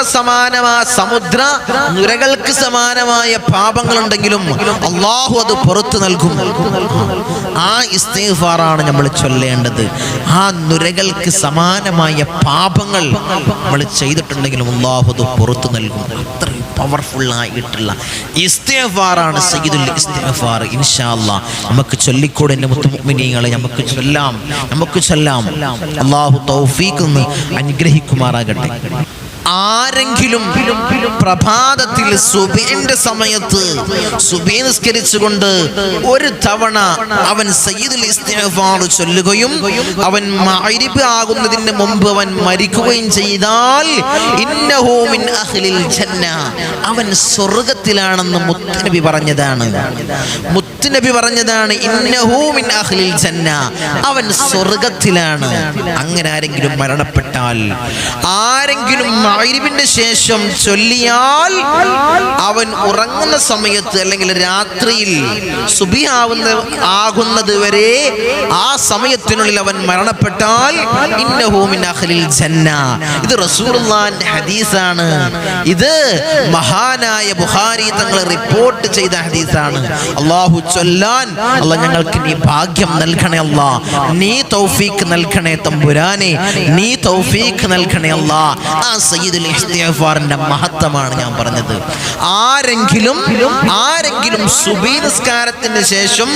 A: നുരകൾക്ക് സമാനമായ പാപങ്ങളുണ്ടെങ്കിലും അല്ലാഹു അത് പുറത്തു നൽകും. ആ ഇസ്തിഗ്ഫാറാണ് നമ്മൾ ചൊല്ലേണ്ടത്. ആ നുരകൾക്ക് സമാനമായ പാപങ്ങൾ നമ്മൾ ചെയ്തിട്ടുണ്ടെങ്കിലും അല്ലാഹു അത് പുറത്തു നൽകും. അത്രയും പവർഫുൾ ആയിട്ടുള്ള ഇസ്തിഗ്ഫാറാണ് സയ്യിദുൽ ഇസ്തിഗ്ഫാർ. ഇൻഷാ അല്ലാഹ് നമുക്ക് ചൊല്ലിക്കൂടെ എൻ്റെ മുത്തുമുഅ്മിനീങ്ങളെ, നമുക്ക് ചൊല്ലാം. അല്ലാഹു തൗഫീഖ് അനുഗ്രഹിക്കുമാറാകട്ടെ. ആരെങ്കിലും പ്രഭാതത്തിൽ സുബഹിന്റെ സമയത്ത് സുബഹി നിസ്കരിച്ചുകൊണ്ട് ഒരു തവണ അവൻ സയ്യിദുൽ ഇസ്തിഗ്ഫാർ ചൊല്ലുകയും അവൻ മഗ്രിബ് ആകുന്നതിന് മുമ്പ് അവൻ മരിക്കുകയും ചെയ്താൽ ഇന്നഹു മിൻ അഹ്ലിൽ ജന്ന, അവൻ സ്വർഗ്ഗത്തിലാണെന്ന് മുത്തുനബി പറഞ്ഞതാണ്. ഇന്നഹു മിൻ അഹ്ലിൽ ജന്ന, അവൻ സ്വർഗ്ഗത്തിലാണ്. അങ്ങനെ ആരെങ്കിലും മരണപ്പെട്ടാൽ, ആരെങ്കിലും മഗ്രിബിന്റെ ശേഷം ചൊല്ലിയാൽ, അവൻ ഉറങ്ങുന്ന സമയത്ത് അല്ലെങ്കിൽ രാത്രിയിൽ സുബഹി ആകുന്നത് വരെ ആ സമയത്തിനുള്ളിൽ അവൻ മരണപ്പെട്ടാൽ ഇന്നഹു മിൻ അഹ്ലിൽ ജന്ന. ഇത് റസൂലുള്ളാഹിന്റെ ഹദീസാണ്. ഇത് മഹാനായ ബുഖാരി തങ്ങൾ റിപ്പോർട്ട് ചെയ്ത ഹദീസാണ്. അല്ലാഹു ചൊല്ലാൻ അല്ലാഹ് ഞങ്ങൾക്ക് നീ ഭാഗ്യം നൽകണേ അല്ലാഹ്, നീ തൗഫീഖ് നൽകണേ തമ്പുരാനെ, നീ തൗഫീഖ് തൗഫീഖ് നൽകണേ അല്ലാ. ആ സയ്യിദുൽ ഇസ്തിഗ്ഫാറിന്റെ മഹത്വമാണ് ഞാൻ പറഞ്ഞത്. ആരെങ്കിലും സുബഹി നിസ്കാരത്തിന് ശേഷം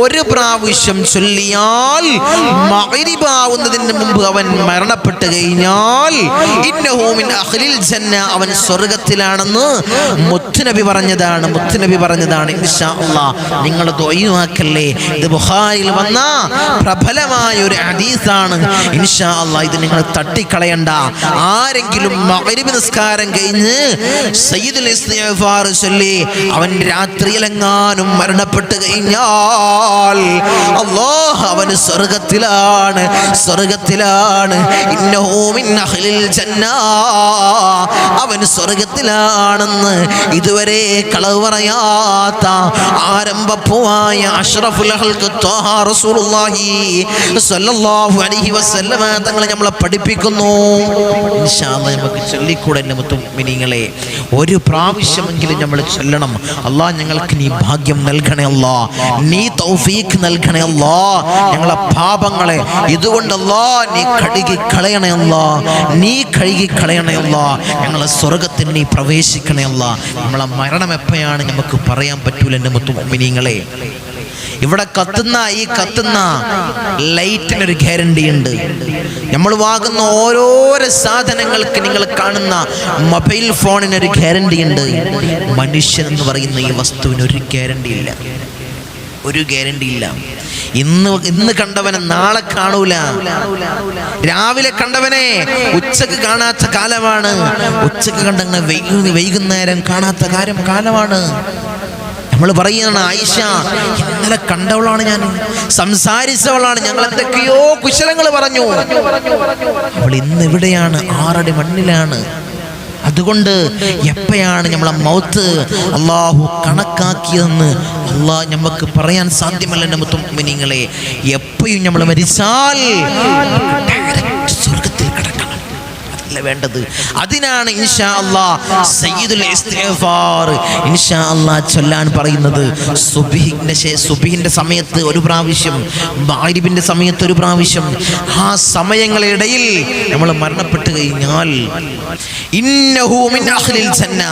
A: ഒരു പ്രാവശ്യം ചൊല്ലിയാൽ മഗ്രിബ് ആവുന്നതിന് മുമ്പ് അവൻ മരണപ്പെട്ടു കഴിഞ്ഞാൽ ഇന്നഹു മിൻ അഹ്ലിൽ ജന്ന, അവൻ സ്വർഗ്ഗത്തിലാണെന്ന് മുത്തുനബി പറഞ്ഞതാണ്. ഇൻഷാ അല്ലാഹ് നിങ്ങൾ ദുആക്കല്ലേ. ഇത് ബുഖാരിയിൽ വന്ന പ്രബലമായ ഒരു ഹദീസാണ്. ഇൻഷാ അല്ലാഹ് ഇത് നിങ്ങൾ തട്ടിക്കളയണ്ട. ആരെങ്കിലും മഗ്രിബ് നിസ്കാരം കഴിഞ്ഞ് സയ്യിദുൽ ഇസ്തിഗ്ഫാർ ചൊല്ലി അവൻ രാത്രിയിലെങ്ങാനും മരണപ്പെട്ടു കഴിഞ്ഞാൽ അല്ലാഹ് അവൻ സ്വർഗ്ഗത്തിലാണ്. ഇന്നഹു മിൻ അഹ്ലിൽ ജന്ന, അവൻ സ്വർഗ്ഗത്തിലാണെന്ന് ഇതുവരെ കളവ് പറയാത്ത ആരംഭപ്പൂവായ അഷ്റഫുൽ ഖൽഖ് ത്വാഹ റസൂലുള്ളാഹി സ്വല്ലല്ലാഹു അലൈഹി വസല്ലമ തങ്ങളെ നമ്മളെ പഠിപ്പിക്കുന്നു. ഇൻഷാ അല്ലാഹ് നമുക്ക് ചൊല്ലിക്കൂടെ മുഅ്മിനീങ്ങളെ? ഒരു പ്രാവശ്യമെങ്കിലും നമ്മൾ ചൊല്ലണം. അല്ലാഹ് ഞങ്ങൾക്ക് നീ ഭാഗ്യം നൽകണേ അല്ലാഹ്, നീ തൗഫീഖ് നൽകണേ അല്ലാഹ്. ഞങ്ങളെ പാപങ്ങളെ ഇതുകൊണ്ട് അല്ലാഹ് നീ കഴുകി കളയണേ അല്ലാഹ്, ഞങ്ങളെ സ്വർഗ്ഗത്തിൽ നീ പ്രവേശിക്കണേ അല്ലാഹ്. നമ്മളെ മരണം എപ്പോഴാണ് നമുക്ക് പറയാൻ പറ്റൂല എൻ്റെ മുഅ്മിനീങ്ങളെ. ഇവിടെ കത്തുന്ന ലൈറ്റിനൊരു ഗ്യാരണ്ടി ഉണ്ട്. നമ്മൾ വാങ്ങുന്ന ഓരോരോ സാധനങ്ങൾക്ക്, നിങ്ങൾ കാണുന്ന മൊബൈൽ ഫോണിനൊരു ഗ്യാരണ്ടി ഉണ്ട്. മനുഷ്യൻ എന്ന് പറയുന്ന ഈ വസ്തുവിന് ഒരു ഗ്യാരണ്ടി ഇല്ല. ഇന്ന് കണ്ടവനെ നാളെ കാണൂല. രാവിലെ കണ്ടവനെ ഉച്ചക്ക് കാണാത്ത കാലമാണ്. ഉച്ചക്ക് കണ്ടങ്ങനെ വൈകുന്നേരം കാണാത്ത കാലമാണ്. നമ്മൾ പറയുകയാണ്, ആയിഷ ഇന്നലെ കണ്ടവളാണ്, ഞാൻ സംസാരിച്ചവളാണ്, ഞങ്ങൾ എന്തൊക്കെയോ കുശലങ്ങൾ പറഞ്ഞു. അവൾ ഇന്ന് എവിടെയാണ്? 6 അടി മണ്ണിലാണ്. അതുകൊണ്ട് എപ്പോഴാണ് നമ്മളെ മൗത്ത് അള്ളാഹു കണക്കാക്കിയതെന്ന് അള്ളാഹ് നമുക്ക് പറയാൻ സാധ്യമല്ല. എൻ്റെ മുഅ്മിനീങ്ങളെ, എപ്പോഴും നമ്മൾ മരിച്ചാൽ സ്വർഗ്ഗത്തിൽ കിടക്കണം, അതല്ല വേണ്ടത്. അതിനാണ് ഇൻഷാ അല്ലാഹ് സയ്യിദുൽ ഇസ്തിഗ്ഫാർ ഇൻഷാ അല്ലാഹ് ചൊല്ലാൻ പറയുന്നത്. സുബ്ഹിന്റെ സമയത്ത് ഒരു പ്രാവശ്യം, മഗ്രിബിന്റെ സമയത്ത് ഒരു പ്രാവശ്യം. ആ സമയങ്ങളിടയിൽ നമ്മൾ മരണപ്പെട്ടു കഴിഞ്ഞാൽ ഇന്നഹു മിൻ അഹ്ലിൽ ജന്ന,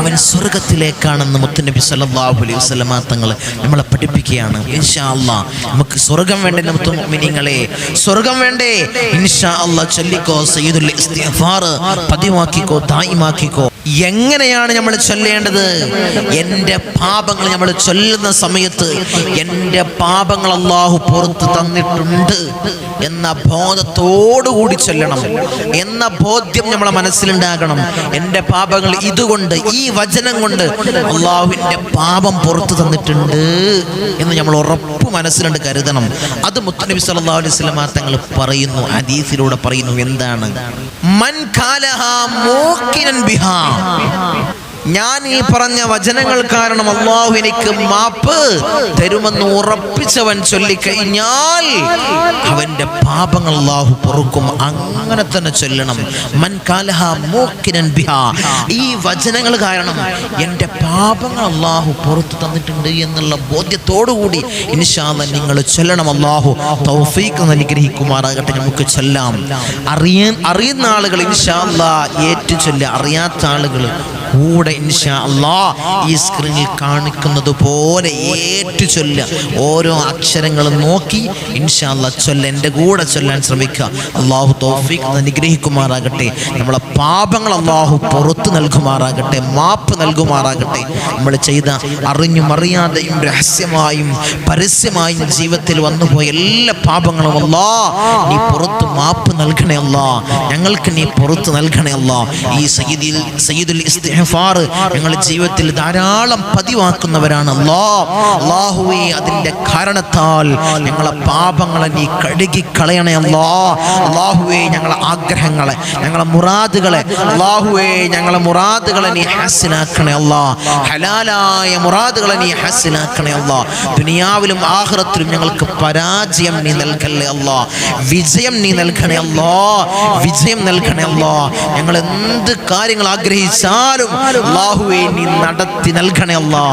A: അവൻ സ്വർഗ്ഗത്തിലേക്കാണെന്ന് മുത്തുനബി സല്ലല്ലാഹു അലൈഹി വസല്ലമ തങ്ങൾ നമ്മളെ പഠിപ്പിക്കുകയാണ്. ഇൻഷാ അല്ലാഹ് നമുക്ക് സ്വർഗ്ഗം വേണ്ടേ മുഅ്മിനീങ്ങളെ? സ്വർഗ്ഗം വേണ്ടേ? ഇൻഷാ അല്ലാഹ് ചൊല്ലിക്കോ, സയ്യിദുൽ ഇസ്തിഗ്ഫാർ പതിവാക്കിക്കോ, ദായിമാക്കിക്കോ. എങ്ങനെയാണ് നമ്മൾ ചൊല്ലേണ്ടത്? എൻ്റെ പാപങ്ങൾ നമ്മൾ ചൊല്ലുന്ന സമയത്ത് എൻ്റെ പാപങ്ങൾ അല്ലാഹു പുറത്ത് തന്നിട്ടുണ്ട് എന്ന ബോധത്തോടുകൂടി ചൊല്ലണം, എന്ന ബോധ്യം നമ്മളെ മനസ്സിലുണ്ടാകണം. എൻ്റെ പാപങ്ങൾ ഇതുകൊണ്ട്, ഈ വചനം കൊണ്ട് അല്ലാഹുവിൻ്റെ പാപം പുറത്ത് തന്നിട്ടുണ്ട് എന്ന് നമ്മൾ ഉറപ്പ് മനസ്സിലുണ്ട് കരുതണം. അത് മുത്തുനബി സല്ലല്ലാഹു അലൈഹി വസല്ലം തങ്ങൾ പറയുന്നു, ഹദീസിലൂടെ പറയുന്നു. എന്താണ്? മൻ ഖാലഹാ മൂഖിനൻ ബിഹാ, ഞാൻ ഈ പറഞ്ഞ വചനങ്ങൾ കാരണം അല്ലാഹു എനിക്ക് മാപ്പ് തരുമെന്ന് ഉറപ്പിച്ചവൻ ചൊല്ലിക്കഴിഞ്ഞാൽ അവന്റെ പാപങ്ങൾ അല്ലാഹു പൊറുക്കും. അങ്ങനെ തന്നെ ചൊല്ലണം. മൻ ഖാലഹാ മൂഖിനൻ ബിഹാ, ഈ വചനങ്ങൾ കാരണം എൻ്റെ പാപങ്ങൾ അല്ലാഹു പുറത്തു തന്നിട്ടുണ്ട് എന്നുള്ള ബോധ്യത്തോടുകൂടി ഇൻഷാ അല്ലാഹ് നിങ്ങൾ ചൊല്ലണം. അല്ലാഹു തൗഫീഖ് അനുഗ്രഹിക്കുമാറാകട്ടെ. നമുക്ക് ചൊല്ലാം. അറിയുന്ന ആളുകൾ ഇൻഷാ അല്ലാഹ് ഏറ്റു ചൊല്ലുക, അറിയാത്ത ആളുകൾ കൂടെ ഇൻഷാ അല്ലാഹ് ഈ സ്ക്രീനിൽ കാണിക്കുന്നത് പോലെ ഏറ്റു ചൊല്ലുക. ഓരോ അക്ഷരങ്ങളും നോക്കി ഇൻഷാ അല്ലാഹ് ചൊല്ല, എൻ്റെ കൂടെ ചൊല്ലാൻ ശ്രമിക്കുക. അല്ലാഹു തൗഫീഖ് അനുഗ്രഹിക്കുമാറാകട്ടെ. നമ്മളെ പാപങ്ങൾ അല്ലാഹു പുറത്തു നൽകുമാറാകട്ടെ, മാപ്പ് നൽകുമാറാകട്ടെ. നമ്മൾ ചെയ്ത അറിഞ്ഞും അറിയാതെയും രഹസ്യമായും പരസ്യമായും ജീവിതത്തിൽ വന്നുപോയ എല്ലാ പാപങ്ങളും അല്ലാഹ് നീ പുറത്ത് മാപ്പ് നൽകണേ അല്ലാഹ്, ഞങ്ങൾക്ക് നീ പുറത്ത് നൽകണേ അല്ലാഹ്. ഈ സയ്യിദുൽ ഇസ്തിഗ്ഫാർ ഞങ്ങളുടെ ജീവിതത്തിൽ ധാരാളം പതിവാക്കുന്നവരാണ്. അല്ലാഹുവേ, അതിൻ്റെ കാരണത്താൽ ഞങ്ങളെ പാപങ്ങളെ നീ കഴുകി കളയണേ അല്ലാഹുവേ. ഞങ്ങളെ ആഗ്രഹങ്ങളെ, ഞങ്ങളെ മുറാദുകളെ ഞങ്ങളെ മുറാദുകളെ നീ ഹാസിലാക്കണേ അല്ലാഹ്. ഹലാലായ മുറാദുകളെ നീ ഹാസിലാക്കണേ അല്ലാഹ്. ദുനിയാവിലും ആഖിറത്തിലും ഞങ്ങൾക്ക് പരാജയം നീ നൽകല്ലേ അല്ലാഹ്, വിജയം നീ നൽകണേ അല്ലാഹ്, വിജയം നൽകണേ അല്ലാഹ്. ഞങ്ങൾ എന്ത് കാര്യങ്ങൾ ആഗ്രഹിച്ചാലും അല്ലാഹുവേ നീ നടത്തി നൽകണേ അല്ലാ,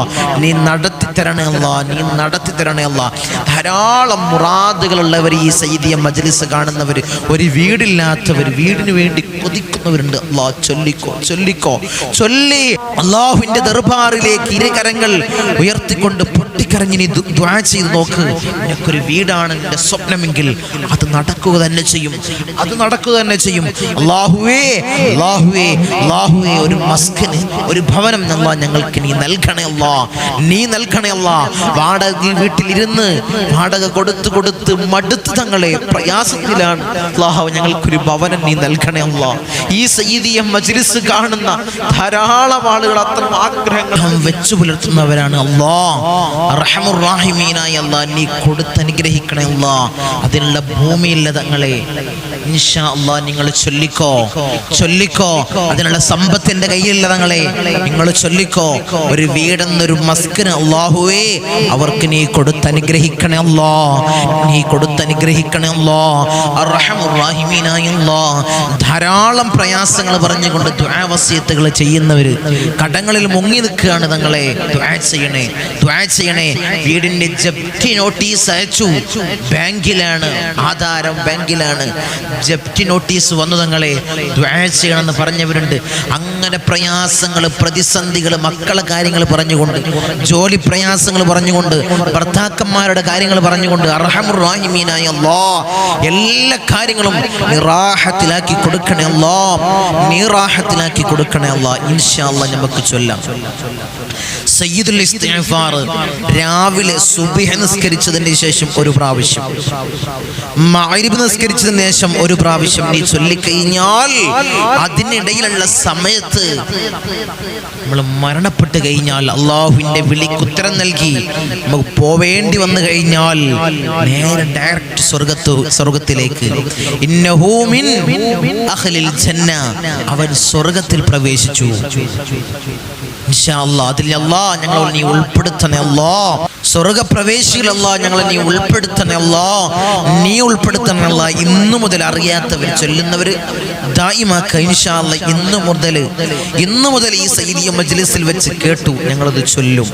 A: നീ നടത്തി തരണേ അല്ലാ, നീ നടത്തി തരണേ അല്ലാ. ധാരാളം മുറാദുകളുള്ളവർ, ഈ സയ്യിദിയ മജ്ലിസ് കാണുന്നവർ, ഒരു വീടില്ലാത്തവർ, വീടിന് വേണ്ടി കൊതിക്കുന്നവരുണ്ട്. അല്ലാ ചൊല്ലിക്കോ ചൊല്ലിക്കോ ചൊല്ലി അല്ലാഹുവിന്റെ ദർബാറിലേക്ക് ഇരുകരങ്ങൾ ഉയർത്തിക്കൊണ്ട് പൊട്ടിക്കരഞ്ഞ് നീ ദുആ ചെയ്ത് നോക്ക്. നിനക്കൊരു വീടാണ് നിന്റെ സ്വപ്നമെങ്കിൽ അത് നടക്കുക തന്നെ ചെയ്യും, അത് നടക്കുക തന്നെ ചെയ്യും. അല്ലാഹുവേ അല്ലാഹുവേ അല്ലാഹുവേ ഒരു മസ്കന്, ഒരു ഭവനം അല്ലാഹ് ഞങ്ങൾക്ക് നീ നൽകണേ അല്ലാ, നീ നൽകണേ അല്ലാ. വാടക വീട്ടിലിരുന്ന് വാടക കൊടുത്ത് മടുത്ത് തങ്ങളെ പ്രയാസത്തിലാണ്. അല്ലാഹു ഞങ്ങൾക്കൊരു ഭവനം നീ നൽകണേ അല്ലാ. ഈ സയ്യിദിയ മജ്ലിസ് കാണുന്ന ധാരാളം ആളുകൾ അത്ര ആഗ്രഹങ്ങൾ വെച്ചു പുലർത്തുന്നവരാണ്. അല്ലാഹ് അർഹമുർ റഹീമീനായ അല്ലാഹ് നീ കൊടുത്തനുഗ്രഹിക്കണേ അല്ലാഹ്. അതിനുള്ള ഭൂമിയില്ല തങ്ങളെ ഇൻഷാ അല്ലാഹ് നിങ്ങൾ ചൊല്ലിക്കോ ചൊല്ലിക്കോ. അതിനുള്ള സമ്പത്തിന്റെ കയ്യിലുള്ള തങ്ങളെ നിങ്ങൾ ചൊല്ലിക്കോ. ഒരു വീടെന്നൊരു മസ്കന് അല്ലാഹുവേ അവർക്ക് നീ കൊടുത്തനുഗ്രഹിക്കണേ അല്ലാഹ്, നീ കൊടുത്തനുഗ്രഹിക്കണേ അല്ലാഹ്. അർഹമുർ റഹീമീനായ അല്ലാഹ് ധാരാളം പ്രയാസങ്ങൾ പറഞ്ഞുകൊണ്ട് ദുആ വസിയത്തുകൾ ചെയ്യുന്നവർ കടങ്ങളിൽ മുങ്ങി നിൽക്കുകയാണ്. തങ്ങളെ ദുആ ചെയ്യണേ, ദുആ ചെയ്യണേ. വീടിന്റെ ജപ്തി നോട്ടീസ് അയച്ചു, ബാങ്കിലാണ് ആധാരം, ബാങ്കിലാണ് ജപ്തി നോട്ടീസ് വന്നു. തങ്ങളെ ദുആ ചെയ്യണമെന്ന് പറഞ്ഞവരുണ്ട്. അങ്ങനെ പ്രയാസങ്ങൾ, പ്രതിസന്ധികൾ, മക്കളെ കാര്യങ്ങൾ പറഞ്ഞുകൊണ്ട്, ജോലി പ്രയാസങ്ങൾ പറഞ്ഞുകൊണ്ട്, ഭർത്താക്കന്മാരുടെ കാര്യങ്ങൾ പറഞ്ഞുകൊണ്ട് അർഹമുർ റഹീമീനായ അല്ലാഹ് എല്ലാ കാര്യങ്ങളും നിറാഹത്തിലാക്കി കൊടുക്കണേ അല്ലാഹ്, നിറാഹത്തിലാക്കി കൊടുക്കണേ അല്ലാഹ്. ഇൻഷാ അല്ലാഹ് നമുക്ക് ചൊല്ലാം. സയ്യിദുൽ ഇസ്തിഗ്ഫാർ രാവിലെ സുബ്ഹ് നിസ്കരിച്ചതിന് ശേഷം ഒരു പ്രാവശ്യം, മഗ്രിബ് നിസ്കരിച്ചതിന് ശേഷം ഒരു പ്രാവശ്യം നീ ചൊല്ലിക്കഴിഞ്ഞാൽ അതിനിടയിലുള്ള സമയത്ത് നമ്മൾ മരണപ്പെട്ട് കഴിഞ്ഞാൽ, അള്ളാഹുവിന്റെ വിളിക്ക് ഉത്തരം നൽകി നമുക്ക് പോവേണ്ടി വന്നു കഴിഞ്ഞാൽ നേരെ ഡയറക്റ്റ് സ്വർഗത്തിലേക്ക്. ഇന്നഹു മിൻ അഹ്ലിൽ ജന്ന, അവൻ സ്വർഗത്തിൽ പ്രവേശിച്ചു. ഇൻഷാ അല്ലാഹ് അതിൽ അല്ലാഹ് ഞങ്ങളെ നീ ഉൾപ്പെടുത്തണേ അല്ലാഹ്. സ്വർഗപ്രവേശികൾ അല്ലാഹ് ഞങ്ങളെ നീ ഉൾപ്പെടുത്തണേ അല്ലാഹ്, നീ ഉൾപ്പെടുത്തണേ അല്ലാഹ്. ഇന്നു മുതൽ അറിയാത്തവർ ചൊല്ലുന്നവർ ദായിമാക്കുക ഇൻഷാ അല്ലാഹ്. ഇന്നു മുതൽ ഈ സയ്യിദിയ മജ്ലിസിൽ വെച്ച് കേട്ടു, ഞങ്ങളത് ചൊല്ലും,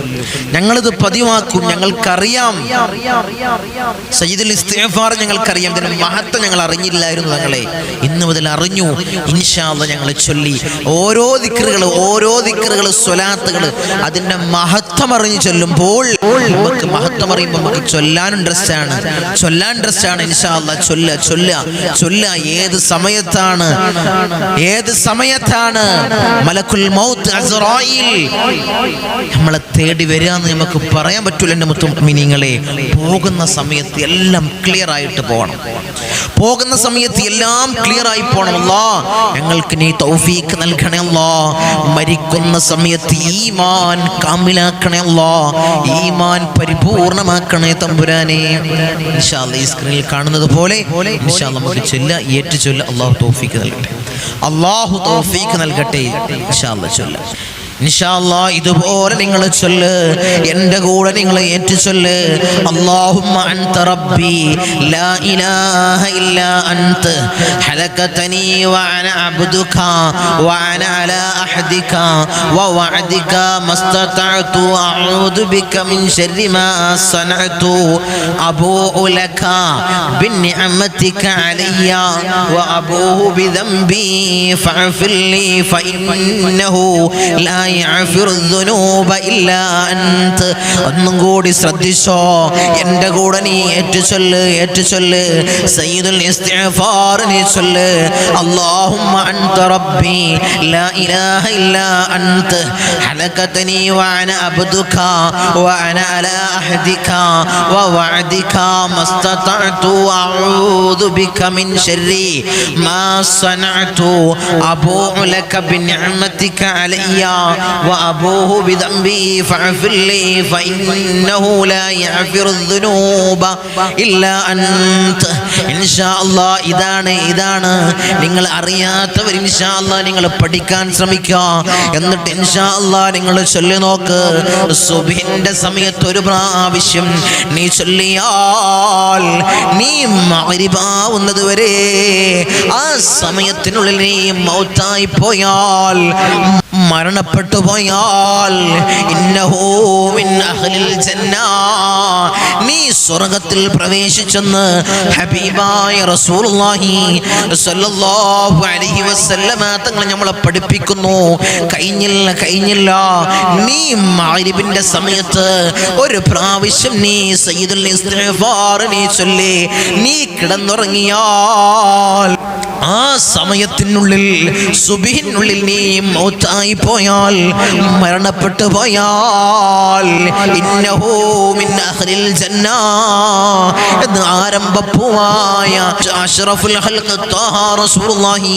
A: ഞങ്ങളത് പതിവാക്കും. ഞങ്ങൾക്കറിയാം സയ്യിദുൽ ഇസ്തിഗ്ഫാർ, ഞങ്ങൾക്കറിയാം ഇതിന്റെ മഹത്വം ഞങ്ങൾ അറിഞ്ഞില്ലായിരുന്നു. ഞങ്ങളെ ഇന്നു മുതൽ അറിഞ്ഞു. ഇൻഷാ അല്ലാഹ് ഞങ്ങൾ ചൊല്ലി ഓരോ ദിക്റുകൾ സ്വലാത്തുകൾ അതിന്റെ മഹത്വം അറിഞ്ഞ് ചൊല്ലുമ്പോൾ നമുക്ക് മഹത്വം അറിയുമ്പോൾ നമുക്ക് ചൊല്ലാൻ ഇൻട്രസ്റ്റ് ആണ്. ഇൻഷാ അല്ലാഹ് ചൊല്ല. ഏത് സമയത്താണ് മലക്കുൽ മൗത്ത് അസ്റായിൽ നമ്മളെ തേടി വരാന്ന് നമുക്ക് പറയാൻ പറ്റൂല. എൻ്റെ മുഅ്മിനീങ്ങളെ, പോകുന്ന സമയത്ത് എല്ലാം ക്ലിയർ ആയിട്ട് പോകണം. പോകുന്ന സമയത്ത് എല്ലാം ക്ലിയർ ആയി പോകണം. അല്ലാഹ് ഞങ്ങൾക്ക് നീ തൗഫീഖ് നൽകണേ അല്ലാഹ്. മരിക്കുന്ന സമയത്ത് ഈമാൻ കാമിലാക്കണേ അല്ലാഹ്, ഈമാൻ പരിപൂർണമാക്കണേ തമ്പുരാനെ. ഇൻഷാ അല്ലാഹ് ഈ സ്ക്രീനിൽ കാണുന്നത് പോലെ ഇൻഷാ അല്ലാഹ് നമുക്ക് ഏറ്റു ചൊല്ല. അല്ലാഹു തൗഫീഖ് നൽകട്ടെ, അല്ലാഹു തൗഫീഖ് നൽകട്ടെ. ഇൻഷാ അല്ലാഹ് ചൊല്ലാം. ഇൻഷാ അല്ലാഹ് ഇതുപോലെ നിങ്ങൾ ചൊല്ല്, എൻ്റെ കൂടെ നിങ്ങൾ ഏറ്റു ചൊല്ല്. അല്ലാഹുമ്മ അൻത റബ്ബി ലാ ഇലാഹ ഇല്ലാ അൻത ഖലഖതനി വഅന അബ്ദുക വഅന അലാ അഹദിക വവഅദിക മസ്തതഅതു അഊദു ബിക മിൻ ശർരി മാ സനഅതു അബൂഉ ലക ബിനിഅമതിക അലയ്യ വഅബൂഹു ബിദംബി ഫഅഫിർ ലി ഫഇന്നഹു ലാ ഒന്നും കൂടി ശ്രദ്ധിച്ചോ, എൻ്റെ കൂടെ നീ ഏറ്റു ചൊല്ല്. സയ്യിദുൽ ഇസ്തിഗ്ഫാർ നീ ചൊല്ല്. അല്ലാഹുമ്മ അൻത റബ്ബി ലാ ഇലാഹ ഇല്ലാ അൻത ഖലഖതനി വഅന അബ്ദുക വഅന അലാ അഹദിക വവഅദിക മസ്തതഅതു അഊദു ബിക മിൻ ശർരി മാ സനഅതു അബൂഉ ലക ബിനിഅമതിക അലയ്യ وأبوه بذنبي فاغفر لي فإنه لا يغفر الذنوب إلا أنت. ഇൻഷാ അല്ലാഹ് ഇതാണ് നിങ്ങൾ അറിയാത്തവർ ഇൻഷാ അല്ലാഹ് നിങ്ങൾ പഠിക്കാൻ ശ്രമിക്കുക. എന്നിട്ട് ഇൻഷാ അല്ലാഹ് നിങ്ങൾ ചൊല്ലി നോക്ക്. സുബ്ഹിന്റെ സമയത്ത് ഒരു പ്രാവശ്യം നീ ചൊല്ലിയാൽ നീ മഗ്രിബാവുന്നത് വരെ ആ സമയത്തിനുള്ളിൽ നീ മൗത്തായി പോയാൽ മരണപ്പെട്ടു പോയാൽ ഇന്നഹു മിൻ അഹ്ലിൽ ജന്ന, നീ സ്വർഗ്ഗത്തിൽ പ്രവേശിച്ചെന്ന് ഹബീബായ റസൂലുള്ളാഹി സ്വല്ലല്ലാഹു അലൈഹി വസല്ലമ തങ്ങൾ നമ്മളെ പഠിപ്പിക്കുന്നു. കഴിഞ്ഞില്ല, നീ മഗ്‌രിബിന്റെ സമയത്ത് ഒരു പ്രാവശ്യം നീ സയ്യിദുൽ ഇസ്തിഗ്ഫാർ നീ ചൊല്ലി നീ കിടന്നുറങ്ങിയാൽ ആ സമയത്തിനുള്ളിൽ സുബ്ഹിനുള്ളിൽ നീ മൗത്തായി പോയാൽ, മരണപ്പെട്ടു പോയാൽ ഇന്നഹു മിൻ അഹ്ലിൽ ജന്ന എന്ന് ആരംഭപ്പൂവായ അഷ്റഫുൽ ഖൽഖ് ത്വാഹ റസൂലുള്ളാഹി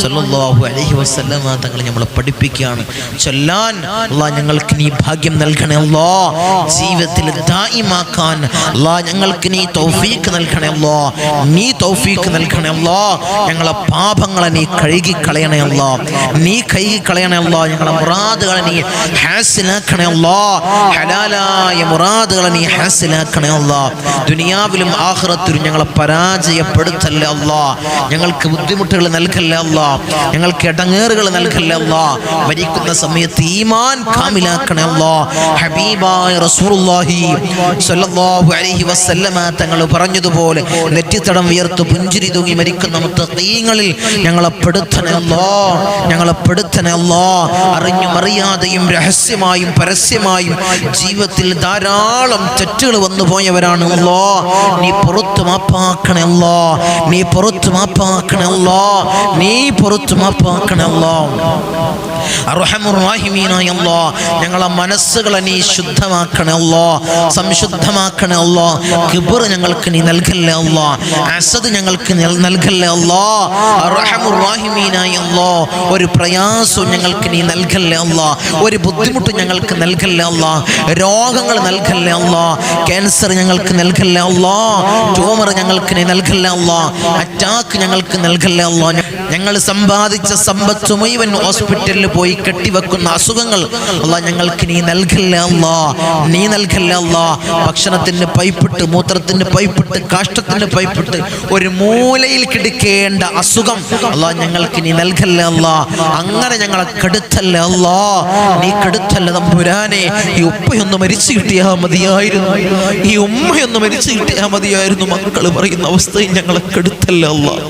A: സ്വല്ലല്ലാഹു അലൈഹി വസല്ലമ തങ്ങൾ നമ്മളെ പഠിപ്പിക്കുകയാണ്. ചൊല്ലാൻ അല്ലാഹ് ഞങ്ങൾക്ക് നീ ഭാഗ്യം നൽകണേ അല്ലാഹ്, ജീവിതത്തിൽ ദായിമാക്കാൻ അല്ലാഹ് ഞങ്ങൾക്ക് നീ തൗഫീഖ് നൽകണേ അല്ലാഹ്, നീ തൗഫീഖ് നൽകണേ അല്ലാഹ്. ഞങ്ങളെ പാപങ്ങളെ നീ കഴുകി കളയണേ അല്ലാഹ്, നീ കഴുകി കളയണേ അല്ലാഹ്. ഞങ്ങളെ മുറാദുകളെ നീ ഹാസിലാക്കണേ അല്ലാഹ്, ഹലാലായ മുറാദുകളെ നീ ഹാസിലാക്കണേ അല്ലാഹ്. ദുനിയാവിലും ആഖിറത്തിലും ഞങ്ങളെ പരാജയപ്പെടുത്തല്ലേ അല്ലാഹ്, ഞങ്ങൾക്ക് ബുദ്ധിമുട്ടുകൾ നൽകല്ലേ അല്ലാഹ്, ഞങ്ങൾക്ക് ഇടങ്ങേറുകൾ നൽകല്ലേ അല്ലാഹ്. മരിക്കുന്ന സമയത്ത് ഈമാൻ കാമിലാക്കണേ അല്ലാഹ്. ഹബീബായ റസൂലുള്ളാഹി സ്വല്ലല്ലാഹു അലൈഹി വസല്ലമ തങ്ങൾ പറഞ്ഞതുപോലെ നെറ്റിത്തടം ഉയർത്ത് പുഞ്ചിരി തൂങ്ങി മരിക്കുന്ന മുത്തഖീങ്ങളിൽ ഞങ്ങളെ പെടുത്തണേ അല്ലാഹ്, ഞങ്ങളെ പെടുത്തണേ അല്ലാഹ്. അറിഞ്ഞും അറിയാതെയും രഹസ്യമായും പരസ്യമായും ജീവിതത്തിൽ ധാരാളം തെറ്റുകൾ വന്നു പോയവരാണ് അല്ലാഹ്. നീ പുറത്തു മാപ്പാക്കണേ അല്ലാഹ്, നീ പുറത്തു മാപ്പാക്കണേ അല്ലാഹ്, നീ പുറത്തു മാപ്പാക്കണേ അല്ലാഹ്. അർഹമുർ റഹീമീനായ അല്ലാഹ്, ഞങ്ങളെ മനസ്സുകളെ നീ ശുദ്ധമാക്കണേ അല്ലാഹ്, സംശുദ്ധമാക്കണേ അല്ലാഹ്. കിബ്ർ ഞങ്ങൾക്ക് നീ നൽകല്ലേ അല്ലാഹ്, ഹസദ് ഞങ്ങൾക്ക് നൽകല്ലേ അല്ലാഹ്. അർഹമുർ റഹീമീനായ അല്ലാഹ്, ഒരു പ്രയാസവും ഞങ്ങൾക്ക് നീ നൽകല്ലേ അല്ലാഹ്, ഒരു ബുദ്ധിമുട്ട് ഞങ്ങൾക്ക് നൽകല്ലേ അല്ലാഹ്, രോഗങ്ങൾ നൽകല്ലേ അല്ലാഹ്, ക്യാൻസർ ഞങ്ങൾക്ക് നൽകല്ലേ അല്ലാഹ്, ട്യൂമർ ഞങ്ങൾക്ക് നീ നൽകല്ലേ അല്ലാഹ്, അറ്റാക്ക് ഞങ്ങൾക്ക് നൽകല്ലേ അല്ലാഹ്. ഞങ്ങൾ സമ്പാദിച്ച സമ്പത്ത് മുഴുവൻ ഹോസ്പിറ്റലിൽ പോയി കെട്ടിവെക്കുന്ന അസുഖങ്ങൾ അല്ലാഹ് ഞങ്ങൾക്ക് നീ നൽകല്ലേ അല്ലാഹ്, നീ നൽകല്ലേ അല്ലാഹ്. ഭക്ഷണത്തിന് പൈപ്പിട്ട്, മൂത്രത്തിന് പൈപ്പിട്ട്, കാഷ്ടത്തിന് പൈപ്പിട്ട് ഒരു മൂലയിൽ കിടക്കേണ്ട അസുഖം അല്ലാഹ് ഞങ്ങൾക്ക് നീ നൽകല്ലേ അല്ലാഹ്. അങ്ങനെ ഞങ്ങളെ കെടുത്തല്ലേ അല്ലാഹ്, നീ കെടുത്തല്ലേ തമ്പുരാനെ. ഈ ഉപ്പയൊന്ന് മരിച്ചു കിട്ടിയാൽ മതിയായിരുന്നു, ഈ ഉമ്മയൊന്ന് മരിച്ചു കിട്ടിയാൽ മതിയായിരുന്നു. മക്കൾ പറയുന്ന അവസ്ഥയിൽ ഞങ്ങളെ കെടുത്തല്ലേ അല്ലാഹ്,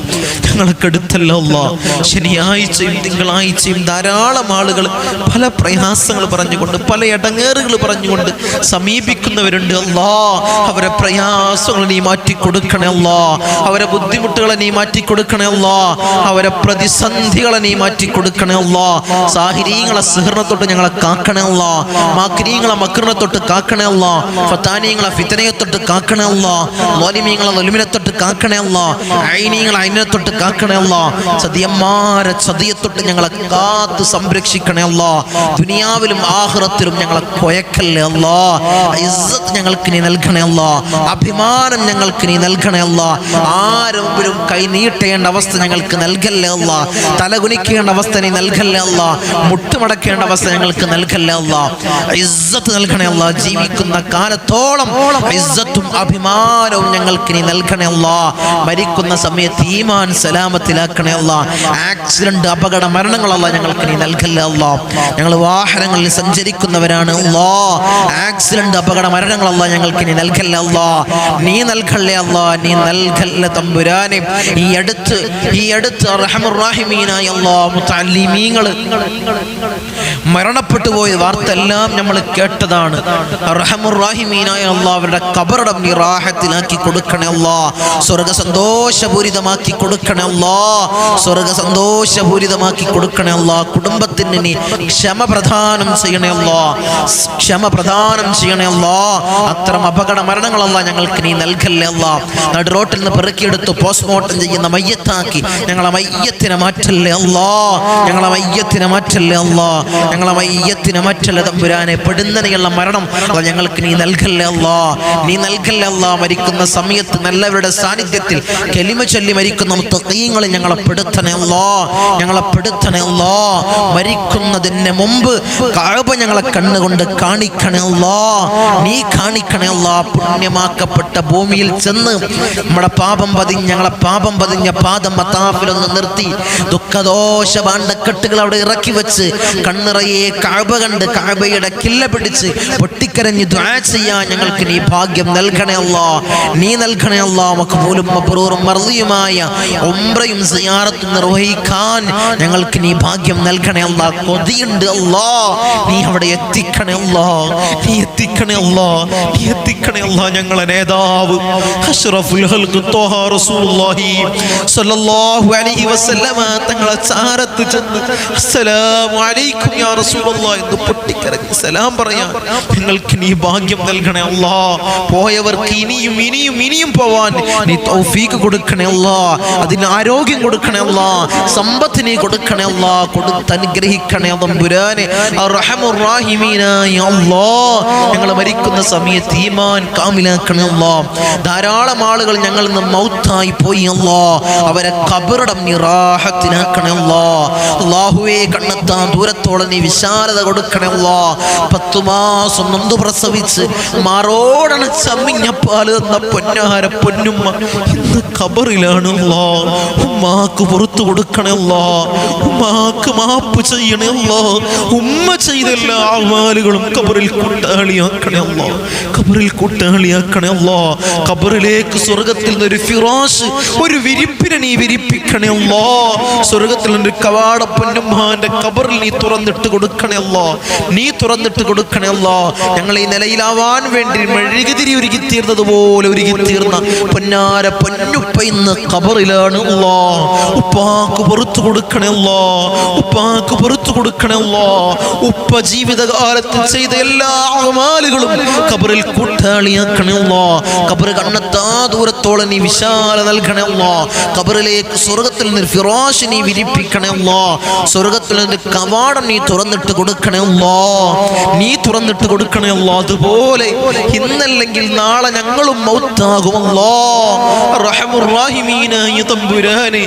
A: ഞങ്ങളെ കെടുത്തല്ലേ അല്ലാഹ്. ശനിയാഴ്ചയും തിങ്കളാഴ്ചയും ധാരാളം ആളുകൾ പല പ്രയാസങ്ങൾ പറഞ്ഞുകൊണ്ട്, പല ഇടങ്ങേറുകൾ പറഞ്ഞുകൊണ്ട് സമീപിക്കുന്നവരുണ്ട് അല്ലാഹ്. അവരെ പ്രയാസങ്ങൾ നീ മാറ്റി കൊടുക്കണേ അല്ലാഹ്, അവരെ ബുദ്ധിമുട്ടുകളെ നീ മാറ്റി കൊടുക്കണേ അല്ലാഹ്, അവരെ പ്രതിസന്ധികളെ നീ മാറ്റി കൊടുക്കണേ അല്ലാഹ്. സാഹിരീങ്ങളെ സിഹ്റിനെ തൊട്ട് ഞങ്ങളെ കാക്കണേ അല്ലാഹ്, മാക്രീങ്ങളെ മക്രിനെ തൊട്ട് കാക്കണേ അല്ലാഹ്, ഫത്താനീങ്ങളെ ഫിത്നയെ തൊട്ട് കാക്കണേ അല്ലാഹ്, ളാലിമീങ്ങളെ ളുൽമിനെ തൊട്ട് കാക്കണേ അല്ലാഹ്, ഐനീങ്ങളെ ഐനിനെ തൊട്ട് കാക്കണേ അല്ലാഹ്. ചതിയന്മാരെ ചതിയെ തൊട്ട് ഞങ്ങളെ കാത്ത് സംരക്ഷിക്കണേ അല്ലാഹ്. ദുനിയാവിലും ആഖിറത്തിലും ഞങ്ങളെ കൊയക്കല്ലേ അല്ലാഹ്. ഇസ്സത്ത് ഞങ്ങൾക്ക് നീ നൽകണേ അല്ലാഹ്, അഭിമാനം ഞങ്ങൾക്ക് നീ നൽകണേ അല്ലാഹ്. ആരെങ്കിലും കൈ നീട്ടേണ്ട അവസ്ഥ ഞങ്ങൾക്ക് നൽകല്ലേ അല്ലാഹ്, തലകുനിക്കേണ്ട അവസ്ഥ നീ നൽകല്ലേ അല്ലാഹ്, മുട്ടുമടക്കേണ്ട അവസ്ഥ ഞങ്ങൾക്ക് നൽകല്ലേ അല്ലാഹ്. ഇസ്സത്ത് നൽകണേ അല്ലാഹ്. ജീവിക്കുന്ന കാലത്തോളം ഇസ്സത്തും അഭിമാനവും ഞങ്ങൾക്ക് നീ നൽകണേ അല്ലാഹ്. മരിക്കുന്ന സമയത്ത് ഈമാൻ സലാമത്തിലാക്കണേ അല്ലാഹ്. ആക്സിഡന്റ്, അപകട മരണങ്ങൾ അല്ലാഹ് ഞങ്ങൾക്ക് നീ നൽകല്ലേ അല്ലാഹ്. ഞങ്ങൾ വാഹനങ്ങളിൽ സഞ്ചരിക്കുന്നവരാണ് അല്ലാഹ്. ആക്സിഡന്റ്, അപകട മരണങ്ങൾ അല്ലാഹ് ഞങ്ങൾക്ക് നീ നൽകല്ലേ അല്ലാഹ്, നീ നൽകല്ലേ അല്ലാഹ്, നീ നൽകല്ലേ തമ്പുരാനെ. ഈ അടുത്ത് അർഹമുർ റഹീമീനായ അല്ലാഹ് മുതഅല്ലിമീങ്ങൾ മരണപ്പെട്ടു പോയ വാർത്ത എല്ലാം നമ്മൾ കേട്ടതാണ്. അർഹമുർ റഹീമീനായ അല്ലാഹ് അവരുടെ ഖബറടം നീ റാഹത്തിലാക്കി കൊടുക്കണേ അല്ലാഹ്, സ്വർഗ്ഗ സന്തോഷപൂരിതമാക്കി കൊടുക്കണേ അല്ലാഹ്, സ്വർഗ്ഗ സന്തോഷപൂരിതമാക്കി കൊടുക്കണേ അല്ലാഹ്. കുടുംബത്തിന് നീ ക്ഷമ പ്രദാനം ചെയ്യണേ അല്ലാഹ്, ക്ഷമ പ്രദാനം ചെയ്യണേ അല്ലാഹ്. അത്തരം അപകട മരണങ്ങൾ അല്ലാഹ് ഞങ്ങൾക്ക് നീ നൽകല്ലേ അല്ലാഹ്. നടു റോട്ടിൽ നിന്ന് പെറുക്കിയെടുത്ത് പോസ്റ്റ്മോർട്ടം ചെയ്യുന്ന മയ്യത്താക്കി ഞങ്ങളെ മയ്യത്തിനെ മാറ്റല്ലേ അല്ലാഹ്, ഞങ്ങളെ മയ്യത്തിനെ മാറ്റല്ലേ അല്ലാഹ്, ഞങ്ങളെ മയ്യത്തിനെ മാറ്റല്ലേ തമ്പുരാനെ. പെടുന്നതിനുള്ള മരണം ഞങ്ങൾക്ക് നീ നൽകല്ലേ അല്ലാഹ്, നീ നൽകല്ലേ അല്ലാഹ്. മരിക്കുന്ന സമയത്ത് നല്ലവരുടെ സാന്നിധ്യത്തിൽ കലിമ ചൊല്ലി മരിക്കുന്ന മുത്തഖീ മുത്തഖീങ്ങളിൽ ഞങ്ങളെ പെടുത്തണേ അല്ലാ, ഞങ്ങളെ പെടുത്തണേ അല്ലാ. മരിക്കുന്നതിന് മുമ്പ് കഅബ ഞങ്ങളെ കണ്ണുകൊണ്ട് കാണിക്കണേ അല്ലാ, നീ കാണിക്കണേ അല്ലാ. പുണ്യമാക്കപ്പെട്ട ഭൂമിയിൽ ചെന്ന് ഞങ്ങളെ പാപം പതിഞ്ഞ പാദം മതാഫിലൊന്ന് നിർത്തി ദുഃഖദോഷ ഭാണ്ഡക്കെട്ടുകൾ അവിടെ ഇറക്കി വെച്ച് കണ്ണിറയെ കഅബ കണ്ട് കഅബയുടെ കില്ല പിടിച്ച് പൊട്ടിക്കരഞ്ഞ് ദുആ ചെയ്യാൻ ഞങ്ങൾക്ക് നീ ഭാഗ്യം നൽകണേ അല്ലാ, നീ നൽകണേ അല്ലാ. മഖ്ബൂലും മബ്റൂറും മർദിയുമായ ഉംറയും സിയാറത്തും നിർവഹിക്കാൻ ഞങ്ങൾക്ക് നീ ഭാഗ്യം നൽകണേ അല്ലാ. കൊതിയുണ്ട് അല്ലാ, നീ അവിടെ എത്തിക്കണേ അല്ലാ, നീ എത്തിക്കണേ അല്ലാ, നീ എത്തിക്കണേ അല്ലാ. ഞങ്ങളെ നേതാവ് അഷ്റഫുൽ ഖൽഖ് ത്വഹ റസൂലുള്ളാഹി സ്വല്ലല്ലാഹു അലൈഹി വസല്ലമ തങ്ങളെ ചാരത്ത് ചെന്ന് അസ്സലാമു അലൈക്കും യാ റസൂലുള്ളാഹി എന്ന് പൊട്ടിക്കരഞ്ഞ് സലാം പറയാൻ ഞങ്ങൾക്ക് നീ ഭാഗ്യം നൽകണേ അല്ലാ. പോയവർക്ക് ഇനിയും ഇനിയും ഇനിയും പോവാൻ നീ തൗഫീഖ് കൊടുക്കണേ അല്ലാ, അതിന് ആരോഗ്യം കൊടുക്കണേ അല്ലാ, സമ്പത്ത് നീ കൊടുക്കണേ അല്ലാ, കൊടുത്തനുഗ്രഹിക്കണേ തമ്പുരാനെ അർഹമുർ റഹീമീനായ അല്ലാ. ഞങ്ങൾ മരിക്കുന്ന സമയത്ത് ഈമാൻ കാമിലാക്കണേ അല്ലാ. ധാരാളം ആളുകൾ ഞങ്ങളിൽ നിന്ന് മൗത്തായി പോയി അല്ലാ, അവരെ ഖബറിടം നീ റാഹത്തിനാക്കണേ അല്ലാ. അല്ലാഹുവേ കണ്ണെത്താൻ ദൂരത്തോളം നീ വിശാലത കൊടുക്കണേ അല്ലാ. 10 മാസം നൊന്തു പ്രസവിച്ച് മാറോടണ ചമ്മിഞ്ഞ പാല് തന്ന പൊന്നാര പൊന്നുമ്മ ഇന്ന് ഖബറിലാണ് അല്ലാ. ഉമ്മാക്ക് പുറത്തു കൊടുക്കണേ അല്ലാ, ഉമ്മാക്ക് മാപ്പ് ചെയ്യണേ അല്ലാ. ഉമ്മ ചെയ്ത എല്ലാ അമാലുകളും ഖബറിൽ കൂട്ടാളിയാക്കണേ അല്ലാ, ഖബറിൽ കൂട്ടാളിയാക്കണേ അല്ലാ. ഖബറിലേക്ക് സ്വർഗത്തിൽ നിന്നൊരു ഫിറാശ്, ഒരു വിരിപ്പിനെ നീ വിരിപ്പിക്കണേ അല്ലാ. സ്വർഗത്തിൽ നിന്നൊരു കവാട പൊന്നുമ്മാന്റെ ഖബറിൽ നീ തുറന്നിട്ട് കൊടുക്കണേ അല്ലാ, നീ തുറന്നിട്ട് കൊടുക്കണേ അല്ലാ. ഞങ്ങൾ ഈ നിലയിലാവാൻ വേണ്ടി മെഴുകുതിരി ഒരുക്കി തീർന്നതുപോലെ ഒരുക്കി തീർന്ന പൊന്നാര പൊന്നുപ്പ ഇന്ന് ഖബറിലാണ് അല്ലാ. ഉപ്പാക്ക് പുറത്തു കൊടുക്കണേ അല്ലാ, ഉപ്പാക്ക് പുറത്തു കൊടുക്കണേ അല്ലാ. ഉപ്പ ജീവിതകാലത്തിൽ ചെയ്ത എല്ലാ അമാലുകളും ഖബറിൽ കൂട്ടാളിയാക്കണേ അല്ലാ. ഖബർ കണ്ണെത്താ ദൂരത്തോളം നീ വിശാല നൽകണേ അല്ലാ. ഖബറിലേക്ക് സ്വർഗത്തിൽ നിന്ന് ഫിറാശ് നീ വിരിപ്പിക്കണേ അല്ലാ. സ്വർഗത്തിൽ നിന്ന് കവാടം നീ തുറന്നിട്ട് കൊടുക്കണേ അല്ലാ, നീ തുറന്നിട്ട് കൊടുക്കണേ അല്ലാ. അതുപോലെ ഇന്നല്ലെങ്കിൽ നാളെ ഞങ്ങളും മൗത്താകുമല്ലോ. റഹ്മുർ റഹീമീനായ തമ്പുരാനെ,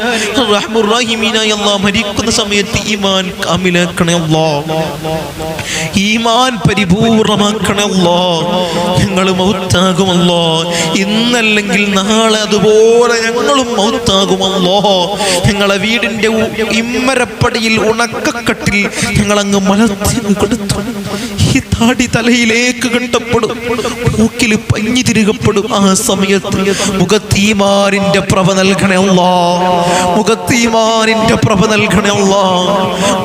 A: റഹ്മുർ റഹീമീനായ അല്ലാഹ് മരിക്കുന്ന സമയത്ത് ഈമാൻ കാമിലാക്കണേ അല്ലാഹ്, ഈമാൻ പരിപൂർണമാക്കണേ അല്ലാഹ്. ഞങ്ങൾ മൗത്താകുമല്ലോ, ഇന്നല്ലെങ്കിൽ നാളെ അതുപോലെ ഞങ്ങളും മൗത്താകുമല്ലോ. ഞങ്ങളെ വീടിന്റെ ഇമ്മരപ്പടിയിൽ ഉണക്കക്കട്ടിൽ ഞങ്ങളങ്ങ് മലർത്തി കൊടുത്തു. ഈ താടി തലയിലേക്ക് കെട്ടപ്പെടും, മൂക്കിൽ പഞ്ഞി തിരുകപ്പെടും. ആ സമയത്ത് മുഖത്തീമാനിന്റെ പ്രഭ നൽകണേ അല്ലാഹ്, മുഖത്തീമാനിന്റെ പ്രഭ നൽകണേ അല്ലാഹ്,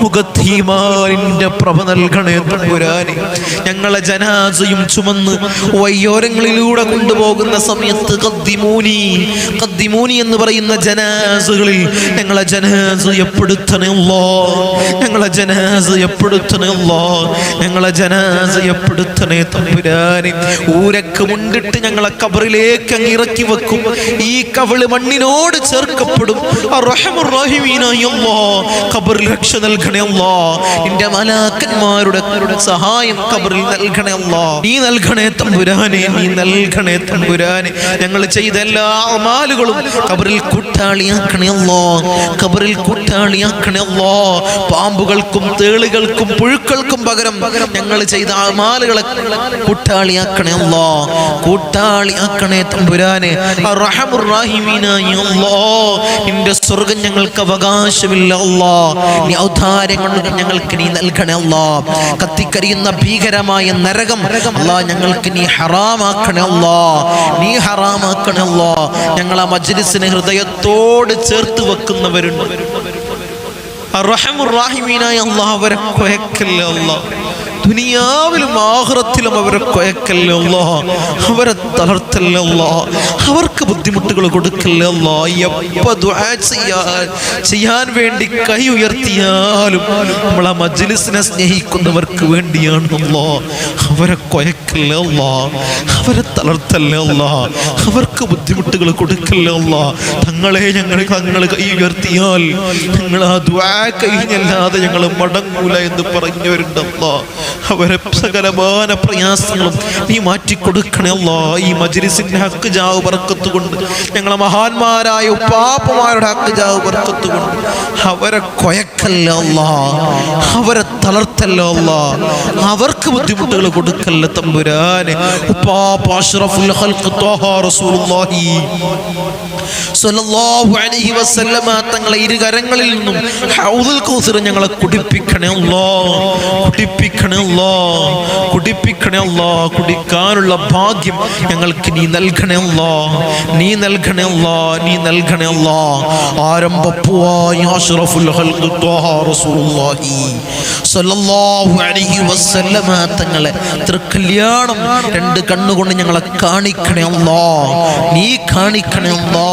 A: മുഖത്തീമാനിന്റെ പ്രഭ നൽകണേ തമ്പുരാനെ. ഞങ്ങളെ ജനാസയും ചുമന്ന് വയ്യോരങ്ങളിലൂടെ കൊണ്ടുപോകുന്ന സമയത്ത് ഖദ്ദിമൂനി ഖദ്ദിമൂനി എന്ന് പറയുന്ന ജനാസകളിൽ ഞങ്ങളെ ജനാസയപ്പെടുത്തണേ അല്ലാഹ്, ഞങ്ങളെ ജനാസയപ്പെടുത്തണേ അല്ലാഹ്, ഞങ്ങളെ ജനാസയപ്പെടുത്തണേ തമ്പുരാനെ. ഊരക്ക് മുണ്ടിട്ട് ഞങ്ങളെ ഖബറിലേക്ക് അങ്ങ് ഇറക്കി വെക്കും. ഈ കവിള് മണ്ണിനോട് ചേർക്കപ്പെടും. റഹ്മുർ റഹീമീനായ അല്ലാഹ് ഖബറിൽ രക്ഷ നൽകണേ അല്ലാഹ്. നിന്റെ മലാക്കന്മാരുടെ സഹായം ഖബറിൽ നൽകണേ അല്ലാഹ്, നീ നൽകണേ തമ്പുരാനെ, നീ നൽകണേ തമ്പുരാനെ. ഞങ്ങൾ ചെയ്ത എല്ലാ അമാലുകളും ഖബറിൽ കൂട്ടാളിയാക്കണേ അല്ലാഹ്, ഖബറിൽ കൂട്ടാളിയാക്കണേ അല്ലാഹ്. പാമ്പുകൾക്കും തേളുകൾക്കും പുഴുക്കൾക്കും പകരം ഞങ്ങൾ ചെയ്ത അമാലുകളെ കൂട്ടാളിയാക്കണേ അല്ലാഹ്, കൂട്ടാളിയാക്കണേ തമ്പുരാനെ. റഹ്മുർ റഹീമീനായ അല്ലാഹ് നിന്റെ സ്വർഗ്ഗം ഞങ്ങൾക്ക് അവകാശമില്ല അല്ലാഹ്, നീ ഔദാര്യം കൊണ്ട് ഞങ്ങൾക്ക് നീ നൽകണേ അല്ലാഹ്. കത്തിക്കരിയുന്ന ഭീകരമായ നരകം അല്ലാഹ് ഞങ്ങൾക്ക് നീ ഹറാമാക്കണേ അല്ലാഹ്, നീ ഹറാമാക്കണേ അല്ലാഹ്. ഞങ്ങളെ മജ്ലിസിനെ ഹൃദയത്തോട് ചേർത്ത് വെക്കുന്നവരുണ്ട്. റഹ്മുർ റഹീമീനായ അല്ലാഹ് അവരെ കൊയക്കല്ലേ അല്ലാഹ്, ദുനിയാവിലും ആഖിറത്തിലും അവരെ കൊയക്കല്ലേ അല്ലാഹ്, അവരെ തളർത്തല്ലേ അല്ലാഹ്, അവർക്ക് ബുദ്ധിമുട്ടുകൾ കൊടുക്കല്ലേ അല്ലാഹ്. എപ്പോ ദുആ ചെയ്യാൻ വേണ്ടി കൈ ഉയർത്തിയാലും നമ്മളെ മജ്ലിസിനെ സ്നേഹിക്കുന്നവർക്ക് വേണ്ടിയാണ് അല്ലാഹ്. അവരെ കൊയക്കല്ലേ അല്ലാഹ്, അവരെ തളർത്തല്ലേ അല്ലാഹ്, അവർക്ക് ബുദ്ധിമുട്ടുകൾ കൊടുക്കല്ലേ അല്ലാഹ്. ഞങ്ങൾ കൈ ഉയർത്തിയാൽ ഞങ്ങൾ ആ ദുആ കഴിഞ്ഞല്ലാതെ ഞങ്ങൾ മടങ്ങൂല എന്ന് പറഞ്ഞവരുണ്ട് അല്ലാഹ്.
B: അവരെ സകലമാന പ്രയാസങ്ങളും നീ മാറ്റിക്കൊടുക്കണേ അല്ലാ. ഈ മജ്‌ലിസിന്റെ ഹക്ക് ജാവ് ബർക്കത്ത് കൊണ്ട്, ഞങ്ങളെ മഹാന്മാരായ ഉപ്പാപ്പമാരുടെ ഹക്ക് ജാവ് ബർക്കത്ത് കൊണ്ട് അവരെ കൊയക്കല്ല അല്ലാ, അവരെ തളർത്തല്ല അല്ലാ, അവർക്ക് ബുദ്ധിമുട്ടുകൾ കൊടുക്കല്ല തമ്പുരാനെ. ഉപ്പാപ്പ അഷ്റഫുൽ ഖൽഖ് ത്വാഹ റസൂലുള്ളാഹി സ്വല്ലല്ലാഹു അലൈഹി വസല്ലമ തങ്ങളെ ഇരുകരങ്ങളിൽ നിന്നും ഹൗദുൽ കൗസർ ഞങ്ങളെ കുടിപ്പിക്കണേ അല്ലാ, കുടിപ്പിക്കണേ അല്ലാ, കുടിപ്പിക്കണേ അല്ലാ. കുടിക്കാനുള്ള ഭാഗ്യം ഞങ്ങൾക്ക് നീ നൽകണേ അല്ലാ, നീ നൽകണേ അല്ലാ, നീ നൽകണേ അല്ലാ. ആരംഭപ്പുവായ അഷ്റഫുൽ ഖൽഖ് ത്വാഹ റസൂലുള്ളാഹി സ്വല്ലല്ലാഹു അലൈഹി വസല്ലമ തങ്ങളെ തൃക്കല്യാണം രണ്ട് കണ്ണുകൊണ്ട് ഞങ്ങളെ കാണിക്കണേ അല്ലാ, നീ കാണിക്കണേ അല്ലാ,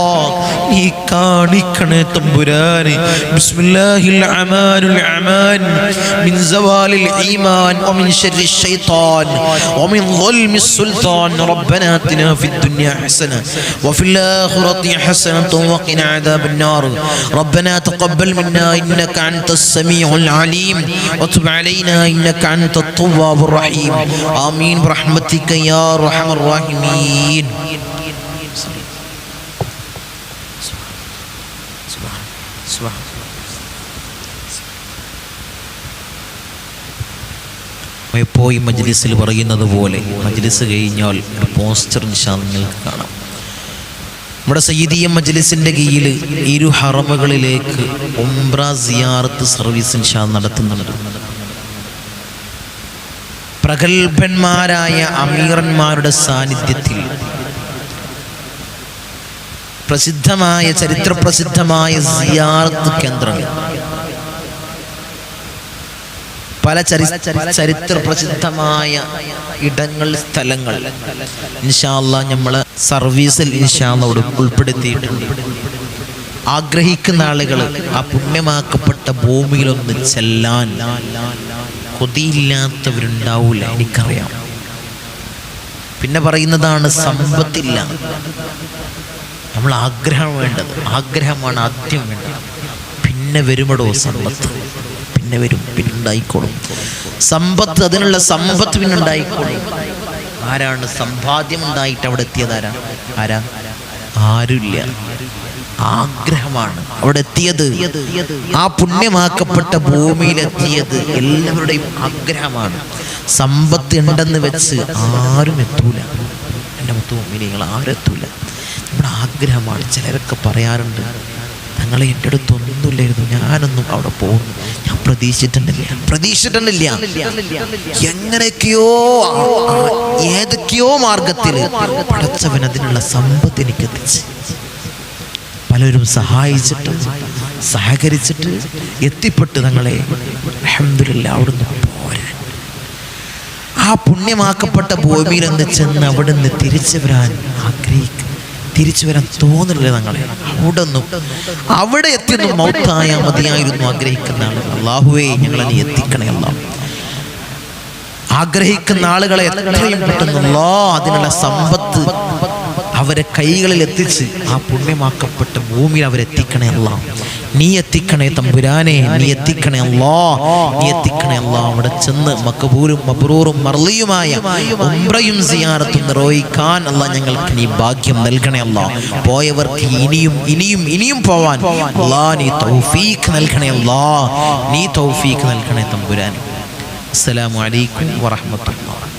B: നീ കാണിക്കണേ തമ്പുരാനെ. ബിസ്മില്ലാഹിൽ അമാനുൽ അമാൻ മിൻ സവാലിൽ ഈമാൻ വമിൻ ശർരി ശൈത്താൻ വമിൻ ളുൽമിസ് സുൽത്താൻ. റബ്ബനാ ആതിനാ ഫിദ് ദുനിയാ ഹസന വഫിൽ ആഖിറതി ഹസനത വഖിനാ അദാബൻ നാർ. റബ്ബനാ തഖബ്ബൽ മിന്നാ ഇന്നക അൻതസ് സമീഉൽ അലീം വതുബ് അലൈനാ ഇന്നക അൻതത് തവ്വാബുർ റഹീം. ആമീൻ ബിറഹ്മതിക യാ അർഹമർ റഹീമീൻ.
A: പോയി മജ്‌ലിസിൽ പറയുന്നത് പോലെ മജ്‌ലിസ് കഴിഞ്ഞാൽ ഒരു പോസ്റ്റർ ഇൻഷാ നിങ്ങൾക്ക് കാണാം. നമ്മുടെ സയ്യിദിയ മജ്‌ലിസിന്റെ കീഴിൽ ഇരു ഹറമുകളിലേക്ക് ഉംറ സിയാറത്ത് സർവീസ് ഇൻഷാ നടത്തുന്നുണ്ട്. പ്രഗത്ഭന്മാരായ അമീറന്മാരുടെ സാന്നിധ്യത്തിൽ പ്രസിദ്ധമായ ചരിത്രപ്രസിദ്ധമായ സിയാറത്ത് കേന്ദ്രങ്ങൾ, പല ചരിത്ര പ്രസിദ്ധമായ ഇടങ്ങൾ, സ്ഥലങ്ങൾ ഇൻഷാ അല്ലാഹ് നമ്മളെ സർവീസിൽ ഇൻഷാ അല്ലാഹ് ഉൾപ്പെടുത്തിയിട്ടുണ്ട്. ആഗ്രഹിക്കുന്ന ആളുകൾ ആ പുണ്യമാക്കപ്പെട്ട ഭൂമിയിലൊന്ന് ചെല്ലാൻ കൊതിയില്ലാത്തവരുണ്ടാവൂല, എനിക്കറിയാം. പിന്നെ പറയുന്നതാണ് സമ്പത്തില്ല. നമ്മൾ ആഗ്രഹം വേണ്ടത്, ആഗ്രഹമാണ് ആദ്യം വേണ്ടത്. പിന്നെ വരുമടോ സമ്പത്ത്, പിന്നെ വരും, പിന്നുണ്ടായിക്കോളും സമ്പത്ത്. അതിനുള്ള സമ്പത്ത് പിന്നുണ്ടായിക്കോളും. ആരാണ് സമ്പാദ്യം ഉണ്ടായിട്ട് അവിടെ എത്തിയത്? ആരാ? ആരുമില്ല. ആഗ്രഹമാണ് അവിടെ എത്തിയത്. ആ പുണ്യമാക്കപ്പെട്ട ഭൂമിയിലെത്തിയത് എല്ലാവരുടെയും ആഗ്രഹമാണ്. സമ്പത്ത് ഉണ്ടെന്ന് വെച്ച് ആരും എത്തൂല. എൻ്റെ മുത്തുമിനിങ്ങൾ ആരും എത്തൂല. നമ്മുടെ ആഗ്രഹമാണ്. ചിലരൊക്കെ പറയാറുണ്ട്, ഞങ്ങളെ എൻ്റെ അടുത്തൊന്നുമില്ലായിരുന്നു, ഞാനൊന്നും അവിടെ പോകുന്നു, ഞാൻ പ്രതീക്ഷിച്ചിട്ടുണ്ടില്ല. എങ്ങനെയൊക്കെയോ ഏതൊക്കെയോ മാർഗത്തിൽ പടച്ചവൻ അതിനുള്ള സമ്പത്ത് എനിക്ക് എത്തിച്ച്, പലരും സഹായിച്ചിട്ട് സഹകരിച്ചിട്ട് എത്തിപ്പെട്ട് ഞങ്ങളെ അൽഹംദുലില്ലാഹ് അവിടുന്ന് പോരാൻ, ആ പുണ്യമാക്കപ്പെട്ട ഭൂമിയിൽ നിന്ന് ചെന്ന് അവിടെ നിന്ന് തിരിച്ചു വരാൻ തോന്നില്ല ഞങ്ങളെ. അവിടെ എത്തിയൊന്നും മൗത്തായാ മതിയായിരുന്നു ആഗ്രഹിക്കുന്ന ആളുകൾ. അല്ലാഹുവേ ഞങ്ങളെ നീ എത്തിക്കണേ. അല്ലാഹ് ആഗ്രഹിക്കുന്ന ആളുകളെ എത്രയും പെട്ടെന്ന് അതിനുള്ള സമ്പത്ത് അവരെ കൈകളിൽ എത്തിച്ച് ആ പുണ്യമാക്കപ്പെട്ട ഭൂമിയിൽ അവരെത്തിക്കണേ. അല്ലാഹ് നീ എത്തിക്കണേ തമ്പുരാനെ, നീ എത്തിക്കണേ അല്ലാഹ്, നീ എത്തിക്കണേ അല്ലാഹ്. അവിടെ ചെന്ന് മഖബൂലും മബ്റൂറും മർളിയുമായ ഉംറയും സിയാറത്തും നിർവഹിക്കാൻ അല്ലാഹ് ഞങ്ങൾക്ക് നീ ഭാഗ്യം നൽകണേ. അല്ലാഹ് പോയവർക്ക് ഇനിയും പോവാൻ അല്ലാഹ് നീ തൗഫീഖ് നൽകണേ. അല്ലാഹ് നീ തൗഫീഖ് നൽകണേ തമ്പുരാനെ. അസ്സലാമു അലൈക്കും വറഹ്മത്തുള്ളാഹി.